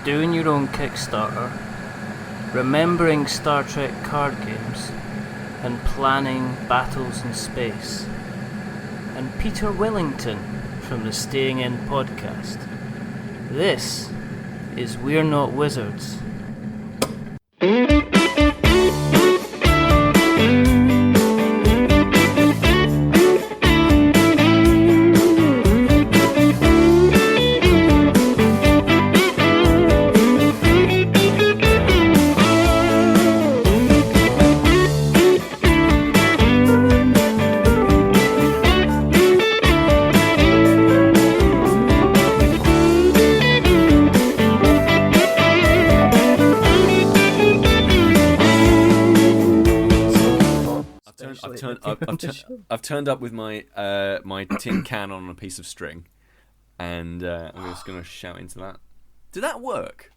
doing your own Kickstarter, remembering Star Trek card games, and planning battles in space. And Peter Willington from the Staying In podcast. This is We're Not Wizards. I've turned up with my my tin can on a piece of string, and I'm just gonna shout into that. Did that work?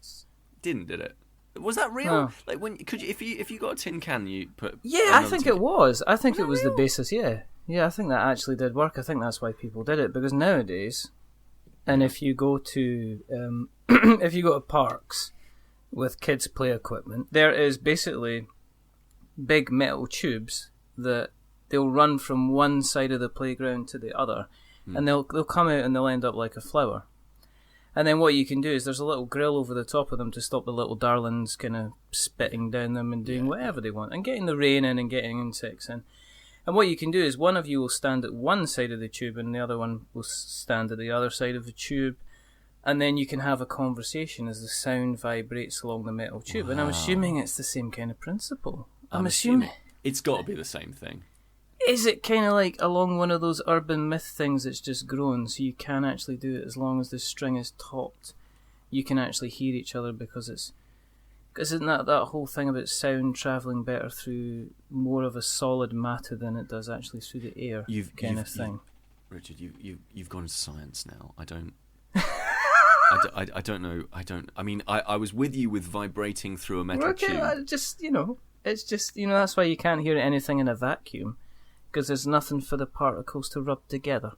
Did it? Was that real? No. Like if you got a tin can, you put I think it was. I think it was the basis. Yeah, I think that actually did work. I think that's why people did it, because nowadays, and if you go to if you go to parks with kids play equipment, there is basically big metal tubes that they'll run from one side of the playground to the other, and they'll come out and they'll end up like a flower. And then what you can do is there's a little grill over the top of them to stop the little darlings kind of spitting down them and doing whatever they want, and getting the rain in and getting insects in. And what you can do is one of you will stand at one side of the tube and the other one will stand at the other side of the tube, and then you can have a conversation as the sound vibrates along the metal tube. Wow. And I'm assuming it's the same kind of principle. I'm assuming. It's got to be the same thing. Is it kind of like along one of those urban myth things that's just grown, so you can actually do it as long as the string is taut? You can actually hear each other because isn't that whole thing about sound travelling better through more of a solid matter than it does actually through the air, thing? Richard, you've gone into science now. I don't know. I mean, I was with you with vibrating through a metal tube. It's just, that's why you can't hear anything in a vacuum, because there's nothing for the particles to rub together.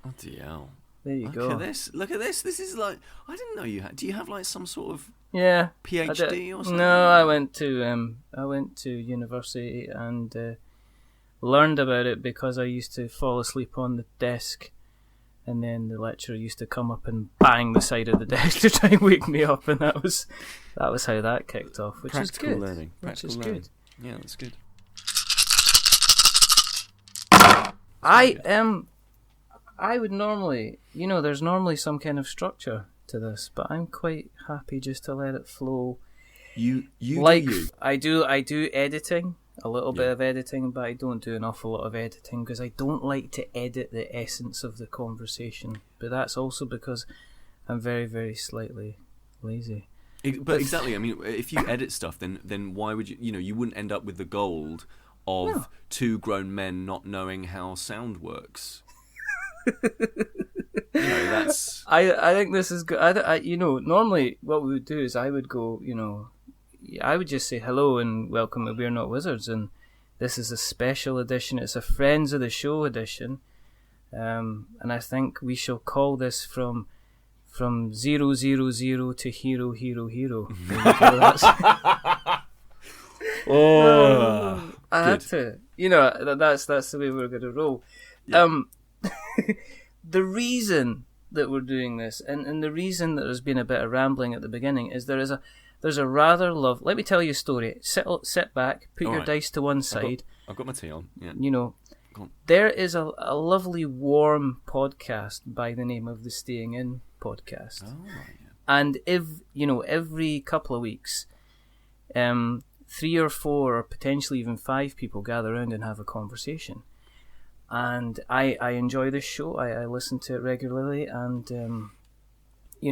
Oh, dear. There you go. Look at this. This is like, I didn't know you had. Do you have like some sort of PhD or something? No, I went to university and learned about it because I used to fall asleep on the desk, and then the lecturer used to come up and bang the side of the desk to try and wake me up, and that was how that kicked off, which Practical is good. Learning. Which is learning. good. Yeah, that's good. I would normally, there's normally some kind of structure to this, but I'm quite happy just to let it flow. You I do editing, a little bit of editing, but I don't do an awful lot of editing because I don't like to edit the essence of the conversation. But that's also because I'm very, very slightly lazy. But exactly, I mean, if you edit stuff, then why would you? You wouldn't end up with the gold of two grown men not knowing how sound works. That's. I think this is good. Normally what we would do is I would go, I would just say hello and welcome to We're Not Wizards, and this is a special edition. It's a Friends of the Show edition, and I think we shall call this from 000 to hero. I had to. That's the way we're going to roll. Yeah. The reason that we're doing this, and the reason that there's been a bit of rambling at the beginning, is there's a rather Let me tell you a story. Sit back, put your dice to one side. I've got my tea on. Yeah. There is a lovely warm podcast by the name of the Staying In podcast. Oh, yeah. And every couple of weeks, 3 or 4 or potentially even 5 people gather around and have a conversation. And I enjoy this show. I listen to it regularly, and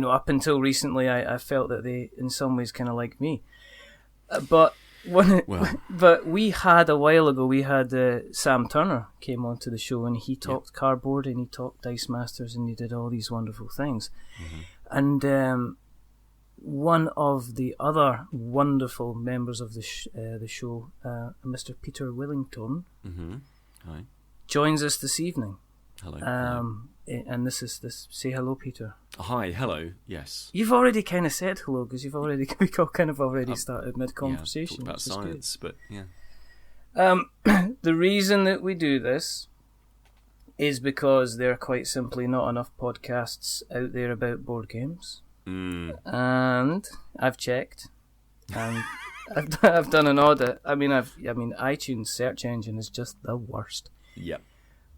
up until recently, I felt that they, in some ways, kind of like me. But we had a while ago. We had Sam Turner came onto the show, and he talked cardboard, and he talked Dice Masters, and he did all these wonderful things. Mm-hmm. And one of the other wonderful members of the show, Mr. Peter Willington, mm-hmm. Hi. joins us this evening. Hello. and this is this. Say hello, Peter. Hi, hello. Yes. You've already kind of said hello because we all kind of already started mid conversation. Talked about science, but yeah. The reason that we do this is because there are quite simply not enough podcasts out there about board games. And I've checked, and I've done an audit. I mean, iTunes search engine is just the worst. Yep.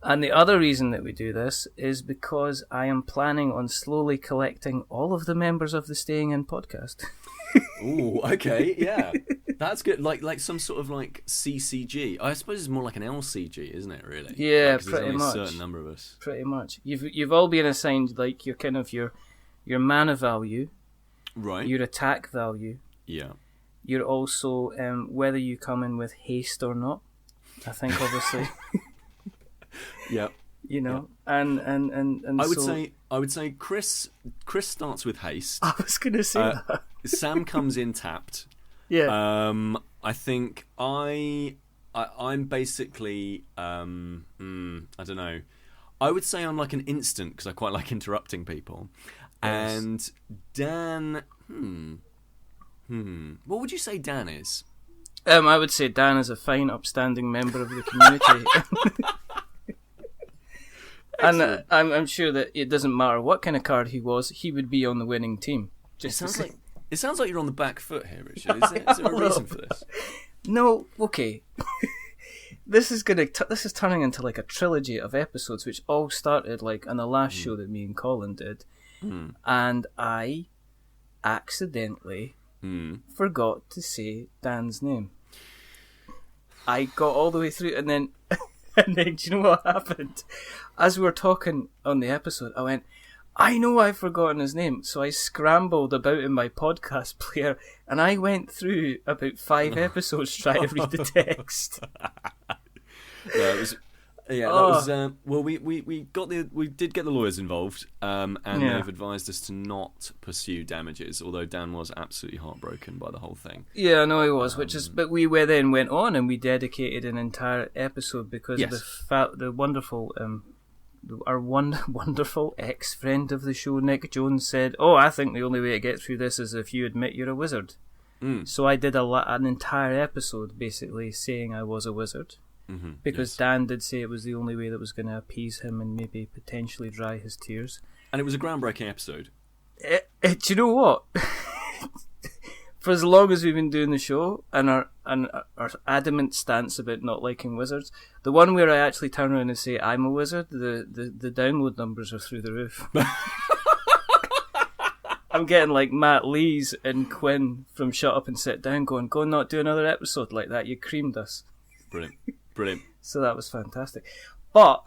And the other reason that we do this is because I am planning on slowly collecting all of the members of the Staying In podcast. Ooh, okay, yeah, that's good. Like some sort of like CCG. I suppose it's more like an LCG, isn't it? Really? Yeah, pretty pretty much. A certain number of us. Pretty much. You've all been assigned like your kind of your mana value, right? Your attack value. Yeah. You're also whether you come in with haste or not. I think obviously. Yeah. You know, and I would say Kris starts with haste. I was going to say that. Sam comes in tapped. Yeah. I think I'm basically I don't know. I would say I'm like an instant because I quite like interrupting people. Yes. And Dan, what would you say Dan is? I would say Dan is a fine, upstanding member of the community. And I'm sure that it doesn't matter what kind of card he was, he would be on the winning team. It sounds like you're on the back foot here, Richard. Is there a reason for this? No, okay. This is turning into like a trilogy of episodes, which all started like on the last show that me and Colin did, and I accidentally forgot to say Dan's name. I got all the way through, and then do you know what happened? As we were talking on the episode, I went, I know I've forgotten his name. So I scrambled about in my podcast player and I went through about 5 episodes trying to read the text. We did get the lawyers involved, and they've advised us to not pursue damages. Although Dan was absolutely heartbroken by the whole thing. Yeah, I know he was. But we then went on and we dedicated an entire episode because the wonderful, our wonderful ex-friend of the show, Nick Jones, said, "Oh, I think the only way to get through this is if you admit you're a wizard." So I did an entire episode basically saying I was a wizard. Because Dan did say it was the only way that was going to appease him and maybe potentially dry his tears. And it was a groundbreaking episode. Do you know what? For as long as we've been doing the show and our adamant stance about not liking wizards, the one where I actually turn around and say I'm a wizard, the download numbers are through the roof. I'm getting like Matt Lees and Quinn from Shut Up and Sit Down going, go and not do another episode like that. You creamed us. Brilliant. So that was fantastic. But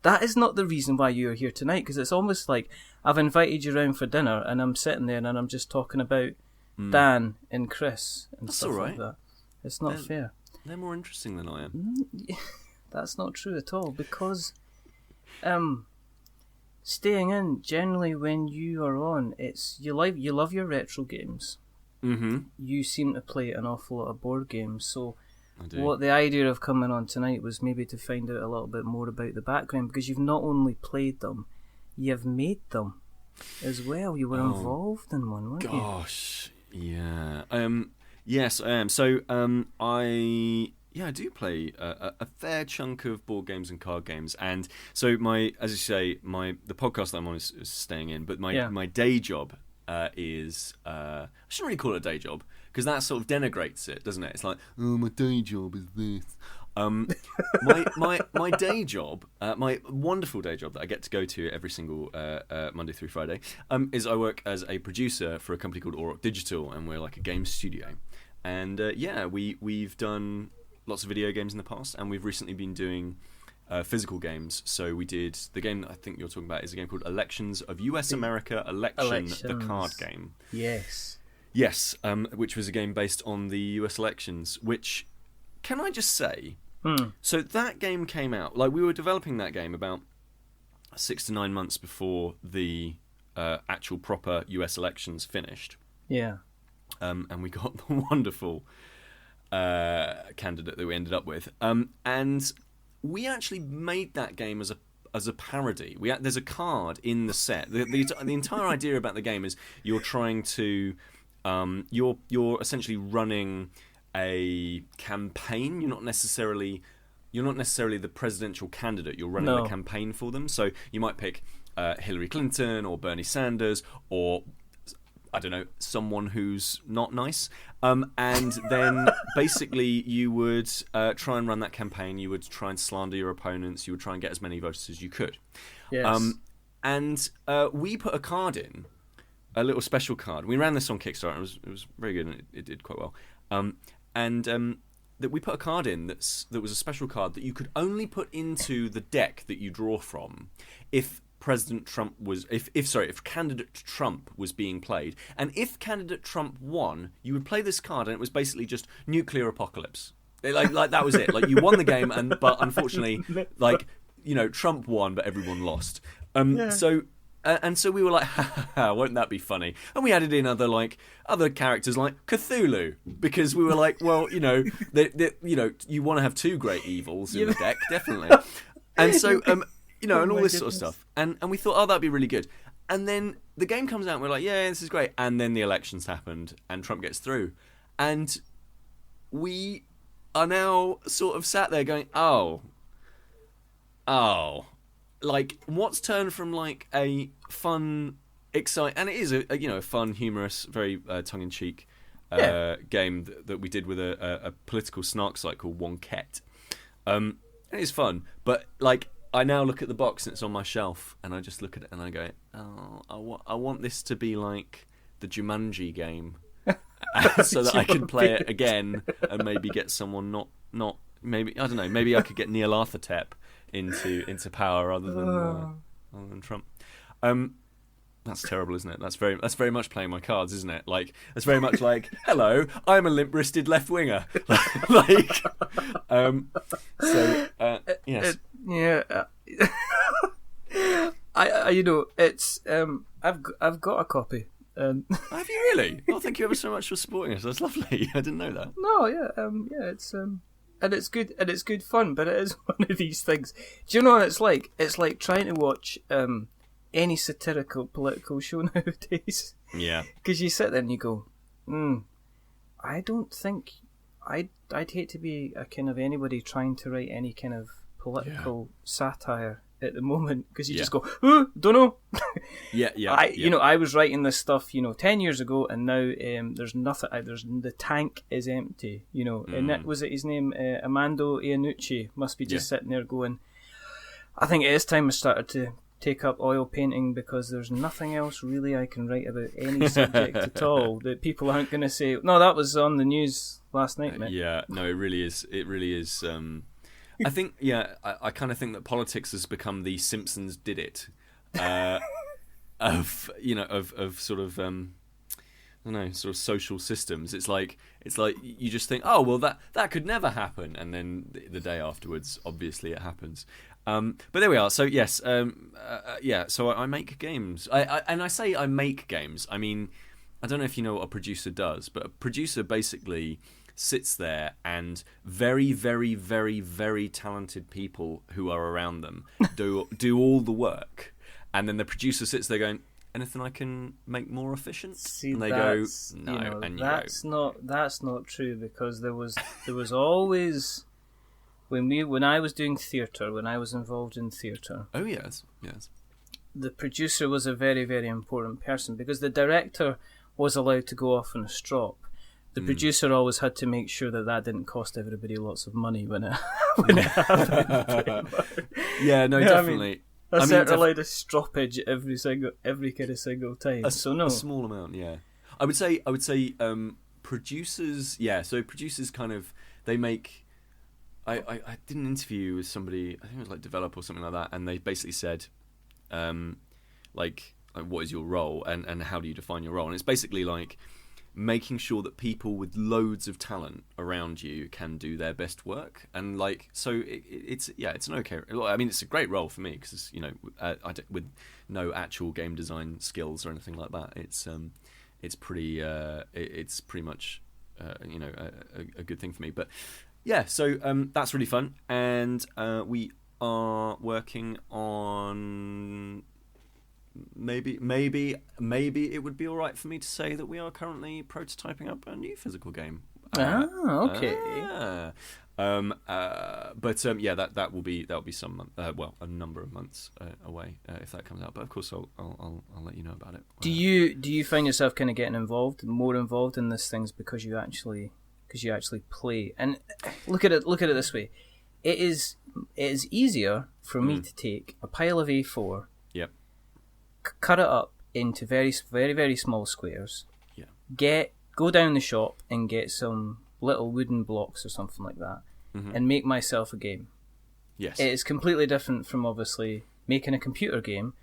that is not the reason why you are here tonight, because it's almost like I've invited you round for dinner and I'm sitting there and I'm just talking about Dan and Kris and That's stuff all right. like that. It's not fair. They're more interesting than I am. That's not true at all, because Staying In, generally when you are on, it's you love your retro games. You seem to play an awful lot of board games, so what the idea of coming on tonight was maybe to find out a little bit more about the background, because you've not only played them, you've made them as well. You were involved in one, weren't you? Gosh, yeah. Yes, I am. So I do play a fair chunk of board games and card games, and so as you say, the podcast that I'm on is Staying In, but my day job is I shouldn't really call it a day job, because that sort of denigrates it, doesn't it? It's like, oh, my day job is this. My day job, my wonderful day job that I get to go to every single Monday through Friday, is I work as a producer for a company called Auroch Digital, and we're like a game studio. And we've done lots of video games in the past, and we've recently been doing physical games. So we did the game that I think you're talking about is a game called Elections of US America Elections, the card game. Yes, which was a game based on the US elections, which, can I just say, so that game came out, like we were developing that game about 6 to 9 months before the actual proper US elections finished. Yeah. And we got the wonderful candidate that we ended up with. And we actually made that game as as a parody. There's a card in the set. The entire idea about the game is you're trying to you're essentially running a campaign. You're not necessarily the presidential candidate. You're running the campaign for them. So you might pick Hillary Clinton or Bernie Sanders or, I don't know, someone who's not nice. And then basically you would try and run that campaign. You would try and slander your opponents. You would try and get as many votes as you could. Yes. And we put a card in, a little special card. We ran this on Kickstarter. It was very good and it did quite well. That we put a card in that was a special card that you could only put into the deck that you draw from if President Trump was if candidate Trump was being played, and if candidate Trump won, you would play this card and it was basically just nuclear apocalypse. Like that was it. Like you won the game, but unfortunately, like, you know, Trump won but everyone lost. So we were like, won't that be funny? And we added in other characters like Cthulhu, because we were like, well, you know, you want to have two great evils in the deck, definitely. And so, you know, and all this sort of stuff. And we thought, oh, that'd be really good. And then the game comes out and we're like, yeah, this is great. And then the elections happened and Trump gets through. And we are now sort of sat there going, oh. Like, what's turned from like a fun, exciting, and it is a fun, humorous, very tongue-in-cheek game that we did with a political snark site called Wonket. And it's fun, but like I now look at the box and it's on my shelf, and I just look at it and I go, oh, I want this to be like the Jumanji game, so that I can play it again and maybe get someone not maybe, I don't know, maybe I could get Neil Arthurtep into power rather than Trump. That's terrible, isn't it? That's very much playing my cards, isn't it? Like, that's very much like, hello, I'm a limp-wristed left winger. Yes. I you know, it's I've got a copy. Have you really? Well, thank you ever so much for supporting us. That's lovely. I didn't know that. No, it's and it's good fun, but it is one of these things. Do you know what it's like? It's like trying to watch any satirical political show nowadays. Yeah. Because you sit there and you go, I don't think I'd hate to be a kind of anybody trying to write any kind of political satire at the moment, because you just go, don't know. You know, I was writing this stuff, 10 years ago, and now there's nothing. The tank is empty, and that was it. His name, Armando Iannucci, must be just sitting there going, I think it is time I started to take up oil painting, because there's nothing else really I can write about any subject at all that people aren't going to say, no, that was on the news last night, mate. No, it really is. It really is. I think, I kind of think that politics has become the Simpsons did it of sort of I don't know, sort of social systems. It's like you just think, oh well, that could never happen, and then the day afterwards, obviously, it happens. But there we are. So yes, So I make games. I say I make games. I mean, I don't know if you know what a producer does, but a producer basically sits there, and very, very, very, very talented people who are around them do all the work, and then the producer sits there going, anything I can make more efficient? See, and they go, no, and you that's not true, because there was always, when I was doing theatre, when I was involved in theatre. Oh yes. The producer was a very, very important person, because the director was allowed to go off on a strop. The producer always had to make sure that didn't cost everybody lots of money when it happened. Yeah, no, definitely. I mean, allowed a stroppage every kind of single time. A small amount, yeah. I would say producers. Yeah, so producers kind of, they make. I did an interview with somebody, I think it was like Develop or something like that, and they basically said, like what is your role and how do you define your role? And it's basically like making sure that people with loads of talent around you can do their best work, and like, so it's an okay. I mean, it's a great role for me, because with no actual game design skills or anything like that, it's pretty much a good thing for me. But yeah, so that's really fun, and we are working on. Maybe it would be all right for me to say that we are currently prototyping up a new physical game. Okay. That will be some month, a number of months away if that comes out. But of course, I'll let you know about it. Do you find yourself kind of getting more involved in these things because you actually play? And look at it this way: it is easier for me to take a pile of A4, yep, cut it up into very very very small squares, yeah, go down the shop and get some little wooden blocks or something like that, and make myself a game. Yes, it is completely different from obviously making a computer game,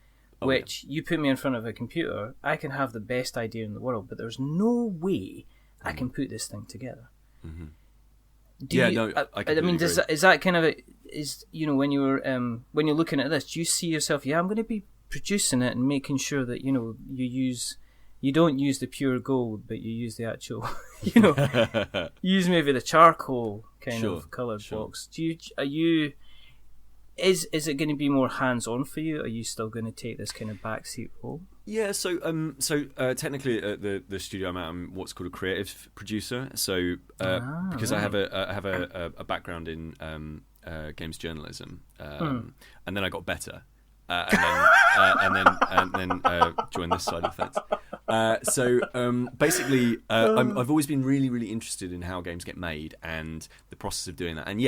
which you put me in front of a computer, I can have the best idea in the world, but there's no way I can put this thing together. I mean, is that kind of when you're looking at this, do you see yourself? Yeah, I'm going to be producing it and making sure that you don't use the pure gold, but you use the actual, use maybe the charcoal kind of coloured blocks. Is it going to be more hands-on for you? Are you still going to take this kind of backseat role? Yeah, so technically at the studio I'm what's called a creative producer. So because I have a background in games journalism, and then I got better, and then joined this side of the fence. Basically, I've always been really, really interested in how games get made and the process of doing that. And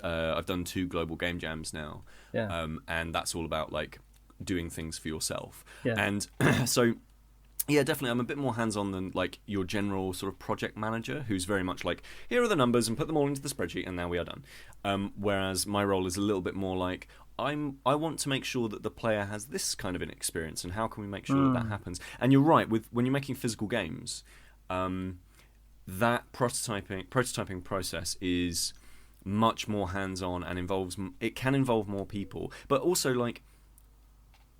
I've done 2 global game jams now, and that's all about like doing things for yourself. And so definitely I'm a bit more hands-on than like your general sort of project manager who's very much like, here are the numbers and put them all into the spreadsheet and now we are done. Whereas my role is a little bit more like, I want to make sure that the player has this kind of an experience, and how can we make sure that happens? And you're right, when you're making physical games, that prototyping process is much more hands-on and can involve more people. But also, like,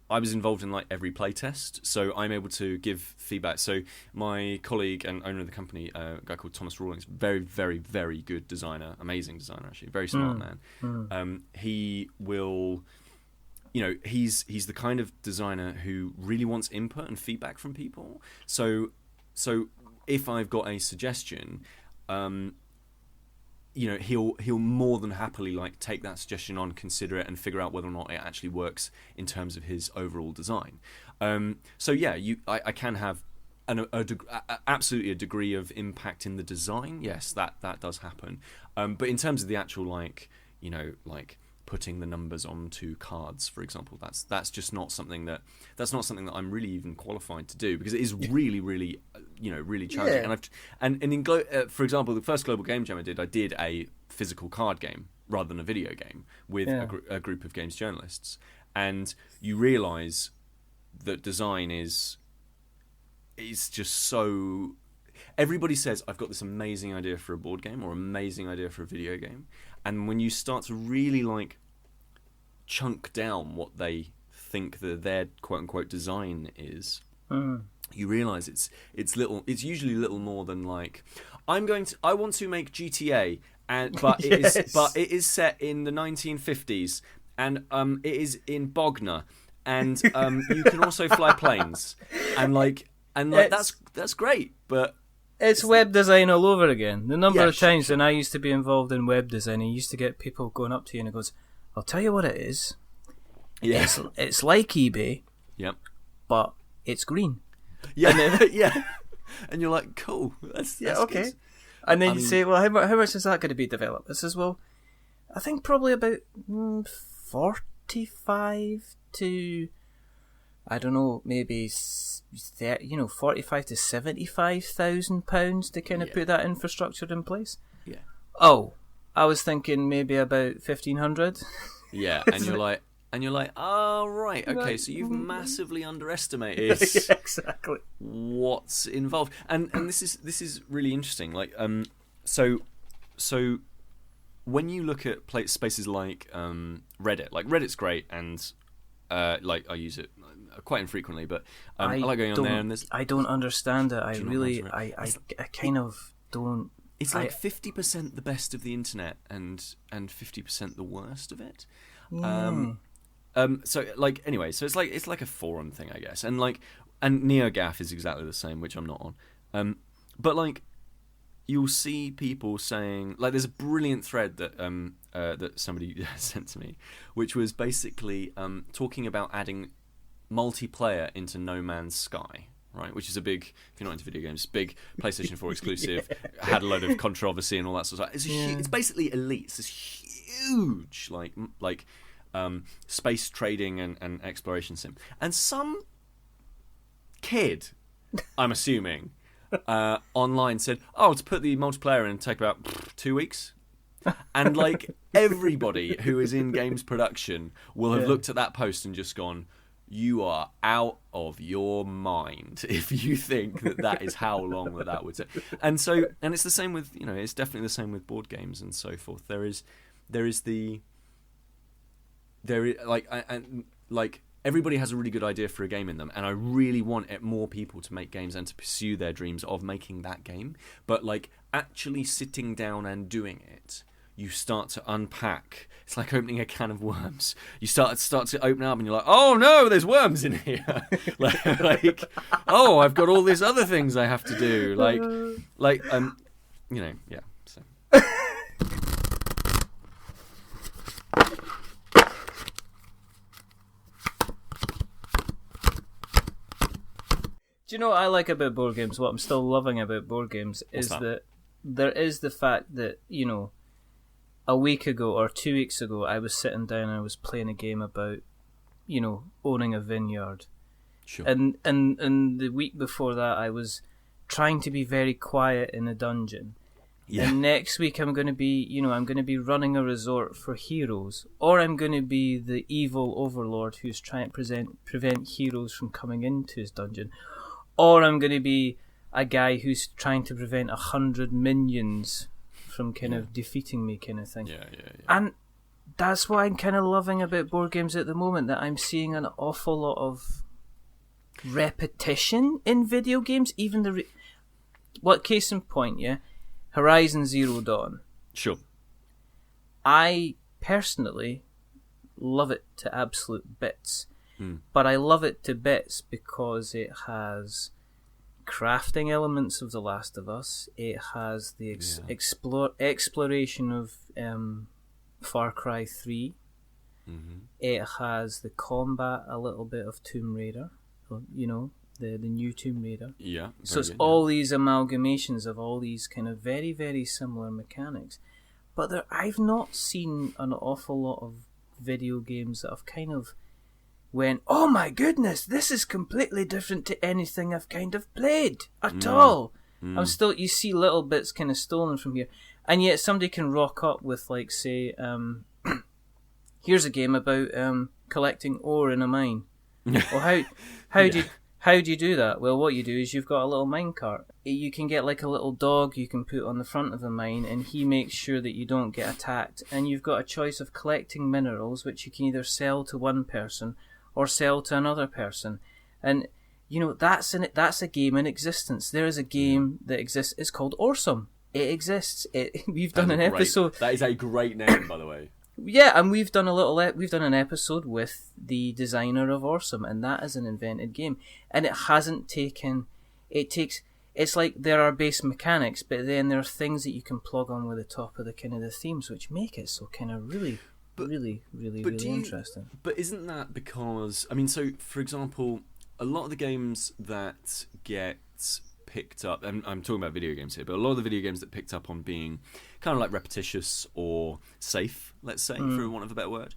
I was involved in like every playtest, so I'm able to give feedback. So my colleague and owner of the company, a guy called Thomas Rawlings, very, very, very good designer, amazing designer actually, very smart man. He will, he's the kind of designer who really wants input and feedback from people. So if I've got a suggestion, he'll more than happily like take that suggestion on, consider it, and figure out whether or not it actually works in terms of his overall design. I can have absolutely a degree of impact in the design. Yes, that does happen. But in terms of the actual like putting the numbers onto cards, for example, that's just not something that I'm really even qualified to do, because it is really, really, really challenging. Yeah. For example, the first global game jam I did a physical card game rather than a video game with a group of games journalists, and you realise that design is just so. Everybody says, I've got this amazing idea for a board game or amazing idea for a video game. And when you start to really like chunk down what they think their quote unquote design is, you realise it's usually little more than like, I want to make GTA, but it is set in the 1950s, and it is in Bognor, and you can also fly planes, and that's great, but it's web design all over again. The number of times when I used to be involved in web design, I used to get people going up to you and it goes, I'll tell you what it is. Yeah. It's like eBay. Yep. But it's green. Yeah. And then, and you're like, cool. That's okay. Good. And then you say, well, how much is that going to be developed? I says, well, I think probably about 45 to, I don't know, maybe 45 to £75,000 to kind of put that infrastructure in place. Yeah. Oh, I was thinking maybe about 1,500. Yeah, and you're like, oh right, okay, so you've massively underestimated exactly what's involved, and this is really interesting. Like, so when you look at spaces like Reddit, like Reddit's great, and like I use it quite infrequently, but I like going on there. And I don't understand it. I kind of don't it's like 50% the best of the internet and 50% the worst of it. So like anyway, so it's like a forum thing, I guess, and NeoGAF is exactly the same, which I'm not on. But like you'll see people saying, like, there's a brilliant thread that that somebody sent to me, which was basically talking about adding multiplayer into No Man's Sky. Right, which is a big, if you're not into video games, big PlayStation 4 exclusive, had a load of controversy and all that sort of stuff. It's basically Elite. It's this huge, space trading and exploration sim. And some kid, I'm assuming, online said, "Oh, to put the multiplayer in, it'll take about 2 weeks." And like everybody who is in games production will have looked at that post and just gone, "You are out of your mind if you think that is how long that would take." And it's the same with, it's definitely the same with board games and so forth. Everybody has a really good idea for a game in them, and I really want more people to make games and to pursue their dreams of making that game. But like actually sitting down and doing it, you start to unpack. It's like opening a can of worms. You start to open up, and you're like, "Oh no, there's worms in here!" like, "Oh, I've got all these other things I have to do." Yeah. So. Do you know what I like about board games? What I'm still loving about board games is that there is the fact that, a week ago or 2 weeks ago, I was sitting down and I was playing a game about, owning a vineyard. Sure. And the week before that, I was trying to be very quiet in a dungeon. Yeah. And next week, I'm going to be, I'm going to be running a resort for heroes, or I'm going to be the evil overlord who's trying to prevent heroes from coming into his dungeon, or I'm going to be a guy who's trying to prevent 100 minions from kind of defeating me, kind of thing. Yeah. And that's what I'm kind of loving about board games at the moment, that I'm seeing an awful lot of repetition in video games. Even what case in point, Horizon Zero Dawn. Sure. I personally love it to absolute bits, but I love it to bits because it has crafting elements of The Last of Us. It has the exploration of Far Cry 3. Mm-hmm. It has the combat, a little bit of Tomb Raider, the new Tomb Raider. Yeah. So it's all these amalgamations of all these kind of very, very similar mechanics. But I've not seen an awful lot of video games that have kind of went, "Oh my goodness, this is completely different to anything I've kind of played at all." I'm still, you see little bits kind of stolen from here, and yet somebody can rock up with, like, say, here's a game about collecting ore in a mine. Well, how do you do that? Well, what you do is you've got a little minecart. You can get like a little dog you can put on the front of the mine, and he makes sure that you don't get attacked. And you've got a choice of collecting minerals, which you can either sell to one person or sell to another person. And that's a game in existence. There is a game that exists. It's called Orsum. It exists. We've done an episode. That is a great name, by the way. Yeah, and we've done an episode with the designer of Orsum, and that is an invented game. And it hasn't taken. It's like there are base mechanics, but then there are things that you can plug on with the top of the kind of the themes, which make it so kind of really interesting. But isn't that because, so for example, a lot of the games that get picked up, and I'm talking about video games here, but a lot of the video games that picked up on being kind of like repetitious or safe, let's say, for want of a better word,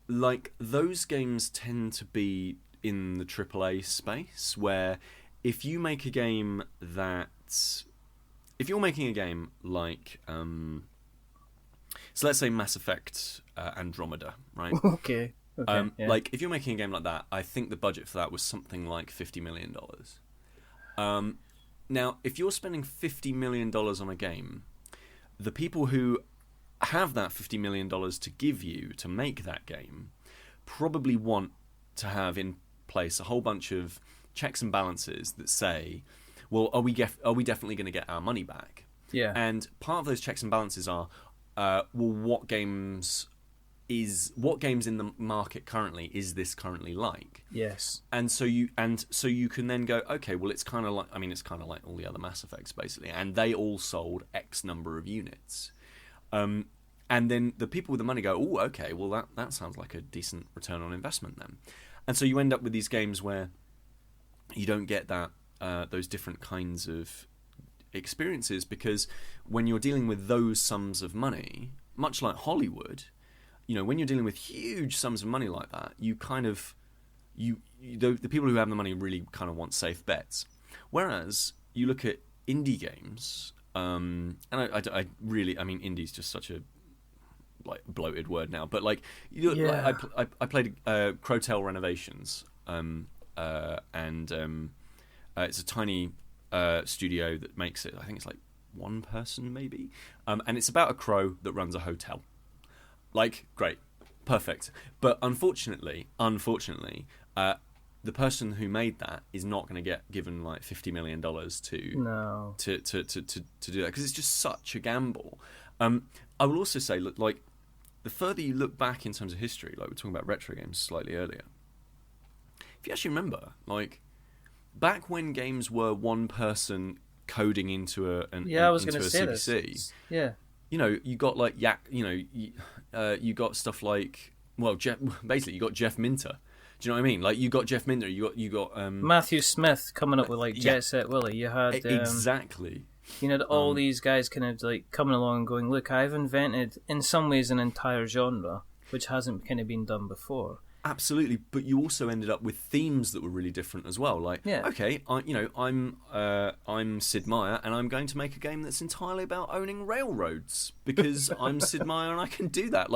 like those games tend to be in the AAA space, where if you're making a game like so let's say Mass Effect Andromeda, right? Okay. Like if you're making a game like that, I think the budget for that was something like $50 million. Now, if you're spending $50 million on a game, the people who have that $50 million to give you to make that game probably want to have in place a whole bunch of checks and balances that say, well, are we definitely going to get our money back? Yeah. And part of those checks and balances are, well, what games in the market currently is this currently like? Yes. And so you can then go, okay, well, it's kind of like all the other Mass Effects basically, and they all sold X number of units. And then the people with the money go, oh, okay, well, that sounds like a decent return on investment then. And so you end up with these games where you don't get that those different kinds of experiences, because when you're dealing with those sums of money, much like Hollywood, when you're dealing with huge sums of money like that, you kind of the people who have the money really kind of want safe bets. Whereas you look at indie games, and I really, I mean, indie's just such a bloated word now, but I played Crowtail Renovations, and it's a tiny studio that makes it. I think it's like one person maybe, and it's about a crow that runs a hotel. Great, perfect. But unfortunately, the person who made that is not going to get given $50 million to do that, because it's just such a gamble. I will also say, look, the further you look back in terms of history, we were talking about retro games slightly earlier. If you actually remember, back when games were one person coding into a CPC, you got you got stuff like, well, basically you got Jeff Minter. Do you know what I mean? You got Jeff Minter, you got Matthew Smith coming up with Jet Set Willy. You had exactly. All these guys kind of coming along and going, look, I've invented in some ways an entire genre which hasn't kind of been done before. Absolutely, but you also ended up with themes that were really different as well. Okay, I'm Sid Meier, and I'm going to make a game that's entirely about owning railroads because I'm Sid Meier and I can do that.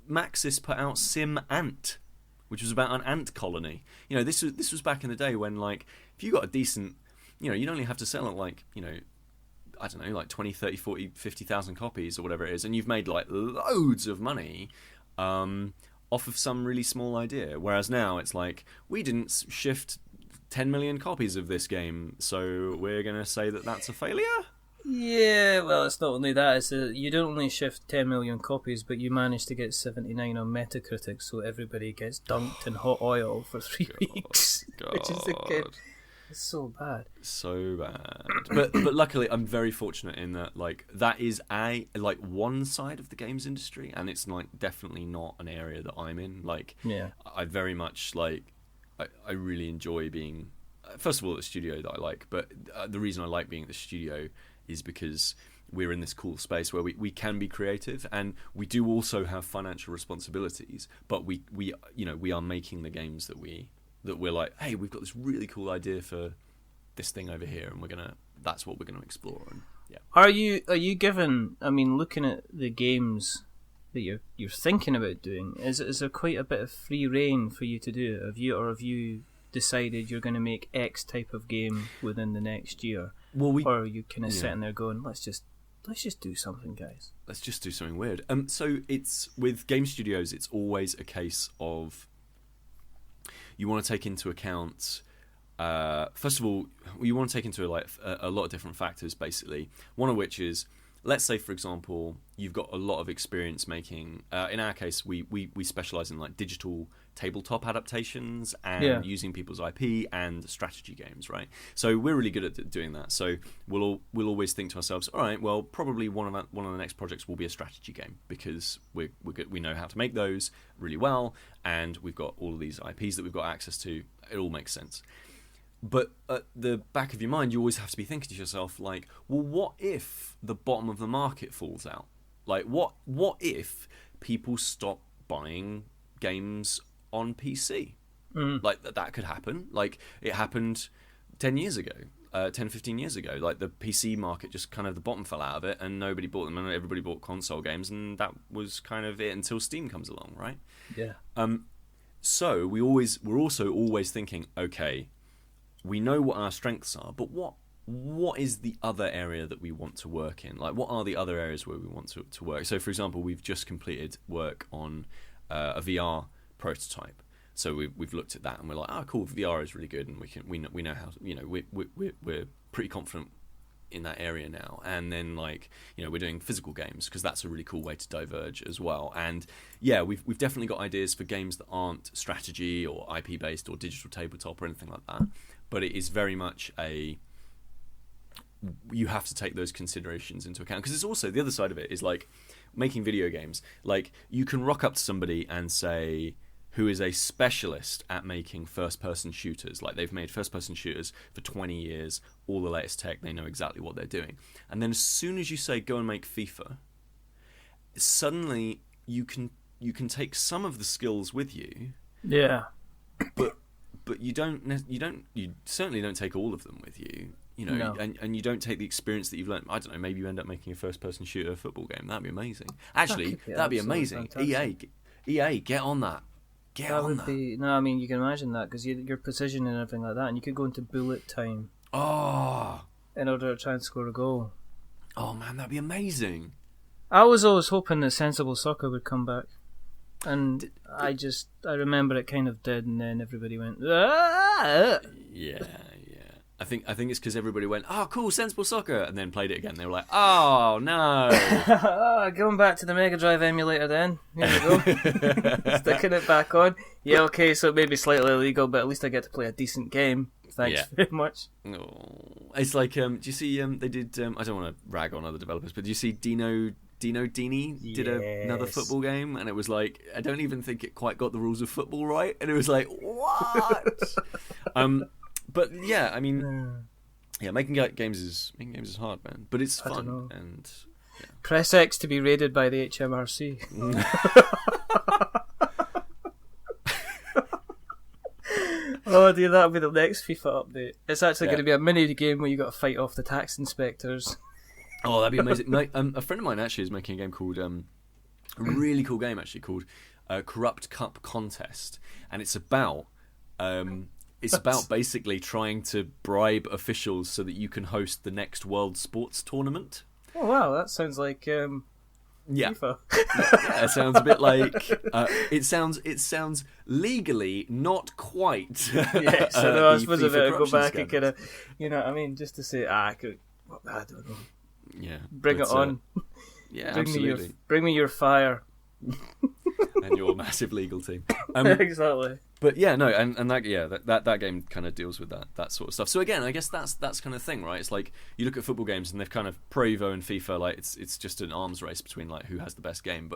Maxis put out Sim Ant, which was about an ant colony. This was back in the day when if you got a decent, you'd only have to sell it I don't know, 20, 30, 40, 50,000 copies or whatever it is, and you've made loads of money. Off of some really small idea. Whereas now it's we didn't shift 10 million copies of this game, so we're going to say that that's a failure? Yeah, well, it's not only that. It's you don't only shift 10 million copies, but you manage to get 79 on Metacritic, so everybody gets dunked in hot oil for 3 weeks. Which is it's so bad. So bad. But luckily, I'm very fortunate in that that is one side of the games industry, and it's definitely not an area that I'm in. I very much I really enjoy being first of all at the studio that I like, but the reason I like being at the studio is because we're in this cool space where we can be creative, and we do also have financial responsibilities, but we are making the games that we're hey, we've got this really cool idea for this thing over here, and that's what we're gonna explore. And are you given? I mean, looking at the games that you're thinking about doing, is there quite a bit of free reign for you to do? Have you decided you're going to make X type of game within the next year? Well, or are you kind of sitting there going, let's just do something, guys. Let's just do something weird. So it's with game studios, it's always a case of you want to take into account. First of all, you want to take into a lot of different factors, basically. One of which is, let's say, for example, you've got a lot of experience making. In our case, we specialize in digital tabletop adaptations and using people's IP and strategy games, right? So we're really good at doing that. So we'll always think to ourselves, all right, well, probably one of the next projects will be a strategy game because we're good. We know how to make those really well, and we've got all of these IPs that we've got access to. It all makes sense. But at the back of your mind, you always have to be thinking to yourself, well, what if the bottom of the market falls out? What if people stop buying games on PC? That could happen. It happened 10 years ago, 15 years ago. The PC market just kind of, the bottom fell out of it, and nobody bought them, and everybody bought console games, and that was kind of it until Steam comes along, right? Yeah. So we're also always thinking, okay, we know what our strengths are, but what is the other area that we want to work in? What are the other areas where we want to work? So, for example, we've just completed work on a VR prototype. So we've looked at that and we're like, oh, cool, VR is really good, and we know how, we're pretty confident in that area now. And then we're doing physical games because that's a really cool way to diverge as well. And yeah, we've definitely got ideas for games that aren't strategy or IP based or digital tabletop or anything like that. But it is very much you have to take those considerations into account, because it's also the other side of it is making video games. You can rock up to somebody and say, who is a specialist at making first-person shooters. They've made first-person shooters for 20 years, all the latest tech, they know exactly what they're doing. And then as soon as you say, go and make FIFA, suddenly you can take some of the skills with you. Yeah. But you certainly don't take all of them with you. No. And you don't take the experience that you've learned. I don't know, maybe you end up making a first-person shooter football game. That'd be amazing. Actually, that'd be amazing. Fantastic. EA, get on that. That would be... No, I mean, you can imagine that, because your precision and everything like that, and you could go into bullet time. Oh. In order to try and score a goal. Oh, man, that'd be amazing. I was always hoping that Sensible Soccer would come back. And I remember it kind of did, and then everybody went, ah! Yeah. I think it's because everybody went, oh, cool, Sensible Soccer, and then played it again. They were like, oh, no. Going back to the Mega Drive emulator then. Here we go. Sticking it back on. Yeah, okay, so it may be slightly illegal, but at least I get to play a decent game. Thanks very much. Oh. It's like, do you see, they did, I don't want to rag on other developers, but do you see Dino Dini did another football game, and it was like, I don't even think it quite got the rules of football right, and it was like, what? But yeah, I mean, making games is hard, man. But it's fun, and press X to be raided by the HMRC. Oh dear, that'll be the next FIFA update. It's actually going to be a mini game where you got to fight off the tax inspectors. Oh, that'd be amazing. A friend of mine actually is making a game called a really cool game actually called Corrupt Cup Contest, and it's about basically trying to bribe officials so that you can host the next World Sports Tournament. Oh wow, that sounds like FIFA. Yeah, it sounds a bit like it sounds legally not quite. Yeah, so no, I suppose I better go back and kind of, you know what I mean, just to say, I don't know. Yeah, bring it on. Yeah, absolutely. Bring me your fire. And your massive legal team. Exactly. But yeah, no, and that game kind of deals with that sort of stuff. So again, I guess that's kind of thing, right? It's like you look at football games and they've kind of Pro Evo and FIFA, it's just an arms race between who has the best game.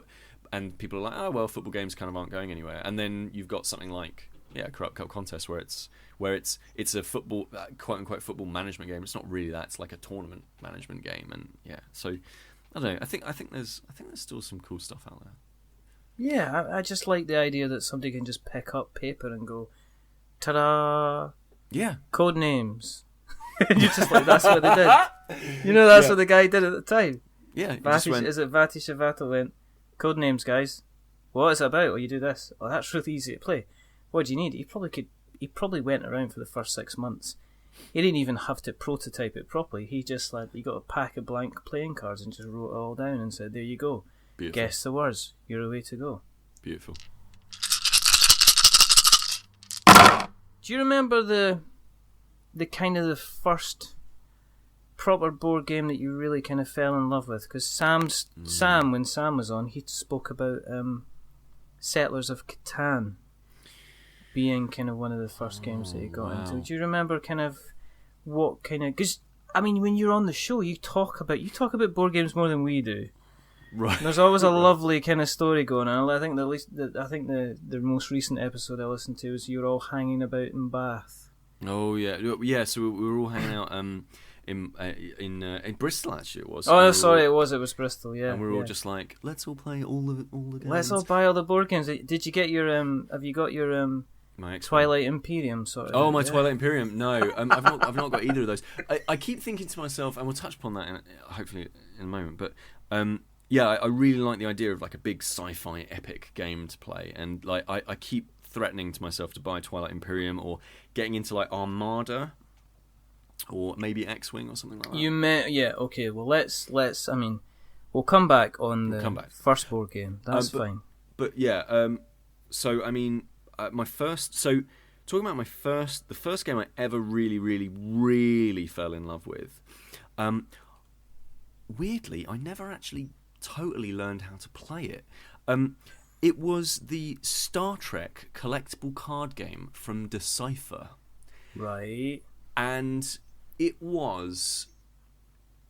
And people are like, oh well, football games kind of aren't going anywhere. And then you've got something like Corrupt Cup Contest where it's a football quote unquote football management game. It's not really that. It's like a tournament management game. And so I don't know. I think there's still some cool stuff out there. Yeah, I just like the idea that somebody can just pick up paper and go, ta-da! Yeah. Code names. And you're just like, that's what they did. You know, that's what the guy did at the time. Yeah. Is it Vati Shavato went, code names, guys. What is it about? Oh, you do this. Oh, that's really easy to play. What do you need? He probably went around for the first 6 months. He didn't even have to prototype it properly. He just he got a pack of blank playing cards and just wrote it all down and said, there you go. Beautiful. Guess the words. You're away to go. Beautiful. Do you remember the kind of the first proper board game that you really kind of fell in love with? Because Sam, when Sam was on, he spoke about Settlers of Catan being kind of one of the first games that he got into. Do you remember kind of what kind of? Because I mean, when you're on the show, you talk about board games more than we do. Right. And there's always a lovely kind of story going on. I think the most recent episode I listened to was you were all hanging about in Bath. Oh yeah. So we were all hanging out in Bristol actually. It was. Oh no, sorry, it was Bristol. Yeah. And we were all just like, let's all play all the games. Let's all buy all the board games. Did you get your Have you got your my Twilight Imperium sort of? Oh, my Twilight Imperium. No, I've not got either of those. I keep thinking to myself, and we'll touch upon that hopefully in a moment, but. Yeah, I really like the idea of a big sci-fi epic game to play, and I keep threatening to myself to buy Twilight Imperium or getting into Armada or maybe X-Wing or something like that. Okay. Well, let's. I mean, we'll come back on the first board game. That's fine. But yeah, so I mean, my first. So talking about the first game I ever really, really, really fell in love with. Weirdly, I never actually totally learned how to play it. It was the Star Trek collectible card game from Decipher. Right. And it was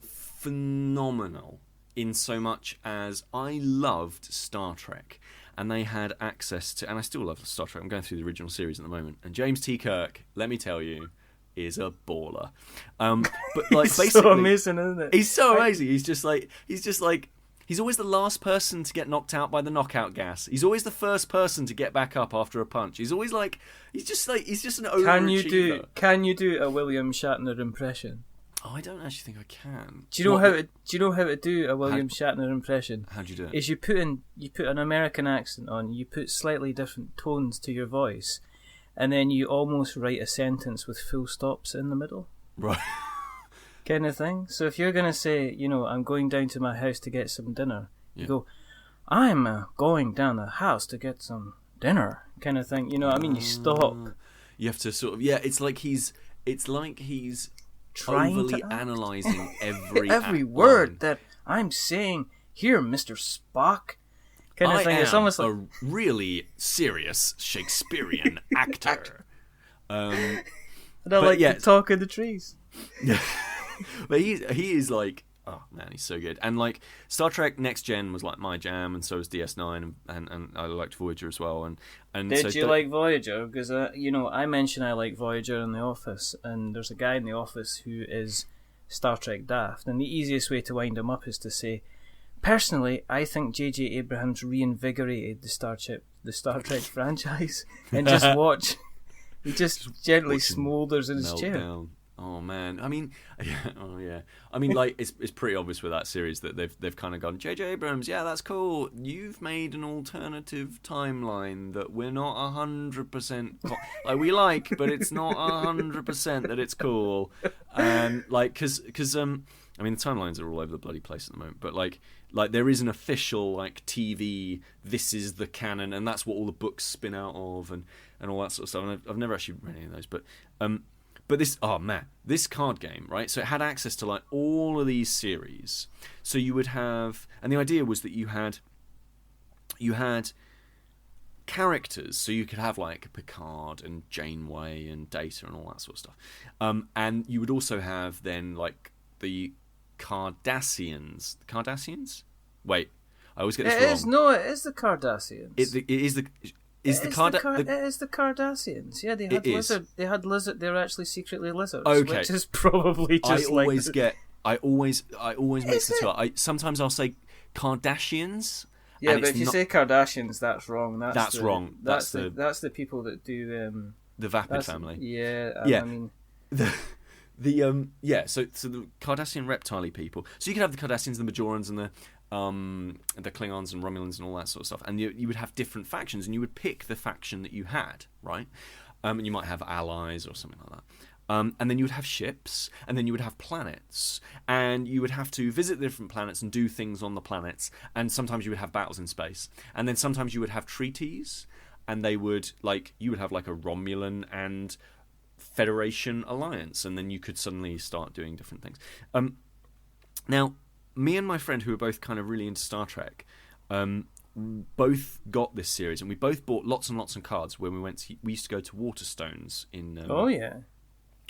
phenomenal in so much as I loved Star Trek. And they had access to... And I still love Star Trek. I'm going through the original series at the moment. And James T. Kirk, let me tell you, is a baller. But like, basically, so amazing, isn't it? He's so amazing. He's just like he's always the last person to get knocked out by the knockout gas. He's always the first person to get back up after a punch. He's always he's just an overachiever. Can you do a William Shatner impression? Oh, I don't actually think I can. Do you know how to do a William Shatner impression? How do you do it? Is you put an American accent on, you put slightly different tones to your voice, and then you almost write a sentence with full stops in the middle. Right. Kind of thing. So if you're going to say, I'm going down to my house to get some dinner, you go, I'm going down the house to get some dinner, kind of thing. You know what I mean? You stop. You have to sort of, it's like he's trying overly analysing every word line. that I'm saying here, Mr. Spock. Kind of I thing. am It's almost like a really serious Shakespearean actor. And I like to talk in the trees. Yeah. But he is like, oh man, he's so good. And like Star Trek Next Gen was like my jam, and so was DS9, and I liked Voyager as well. And did you like Voyager? Because I mentioned I like Voyager in the office, and there's a guy in the office who is Star Trek daft, and the easiest way to wind him up is to say, personally, I think J.J. Abrams reinvigorated the Star Trek franchise, and just watch. He just gently smoulders in his chair. Down. Oh man, I mean, I mean, like it's pretty obvious with that series that they've kind of gone, J.J. Abrams, yeah, that's cool. You've made an alternative timeline that we're not 100% like we like, but it's not 100% that it's cool. And like, because I mean, the timelines are all over the bloody place at the moment, but like there is an official like TV. This is the canon, and that's what all the books spin out of, and all that sort of stuff. And I've never actually read any of those, but this card game, right? So it had access to like all of these series. So you would have, and the idea was that you had characters, so you could have like Picard and Janeway and Data and all that sort of stuff. And you would also have then like the Cardassians. Cardassians? Wait, I always get this wrong. It is the Cardassians. It is the. It is the Cardassians. Yeah, they had lizard. They had lizard. They were actually secretly lizards. Okay. Which is probably just I always mix the two up. Sometimes I'll say Kardashians. Yeah, but if you say Kardashians, that's wrong. That's wrong. That's the people that do the Vapid family. Yeah. Yeah. I mean So the Cardassian reptile people. So you could have the Cardassians, the Majorans, and the Klingons and Romulans and all that sort of stuff, and you would have different factions, and you would pick the faction that you had, right? And you might have allies or something like that. And then you would have ships, and then you would have planets, and you would have to visit the different planets and do things on the planets, and sometimes you would have battles in space, and then sometimes you would have treaties, and they would you would have like a Romulan and Federation alliance, and then you could suddenly start doing different things. Now, me and my friend, who were both kind of really into Star Trek, both got this series, and we both bought lots and lots of cards when we used to go to Waterstones in. Oh yeah.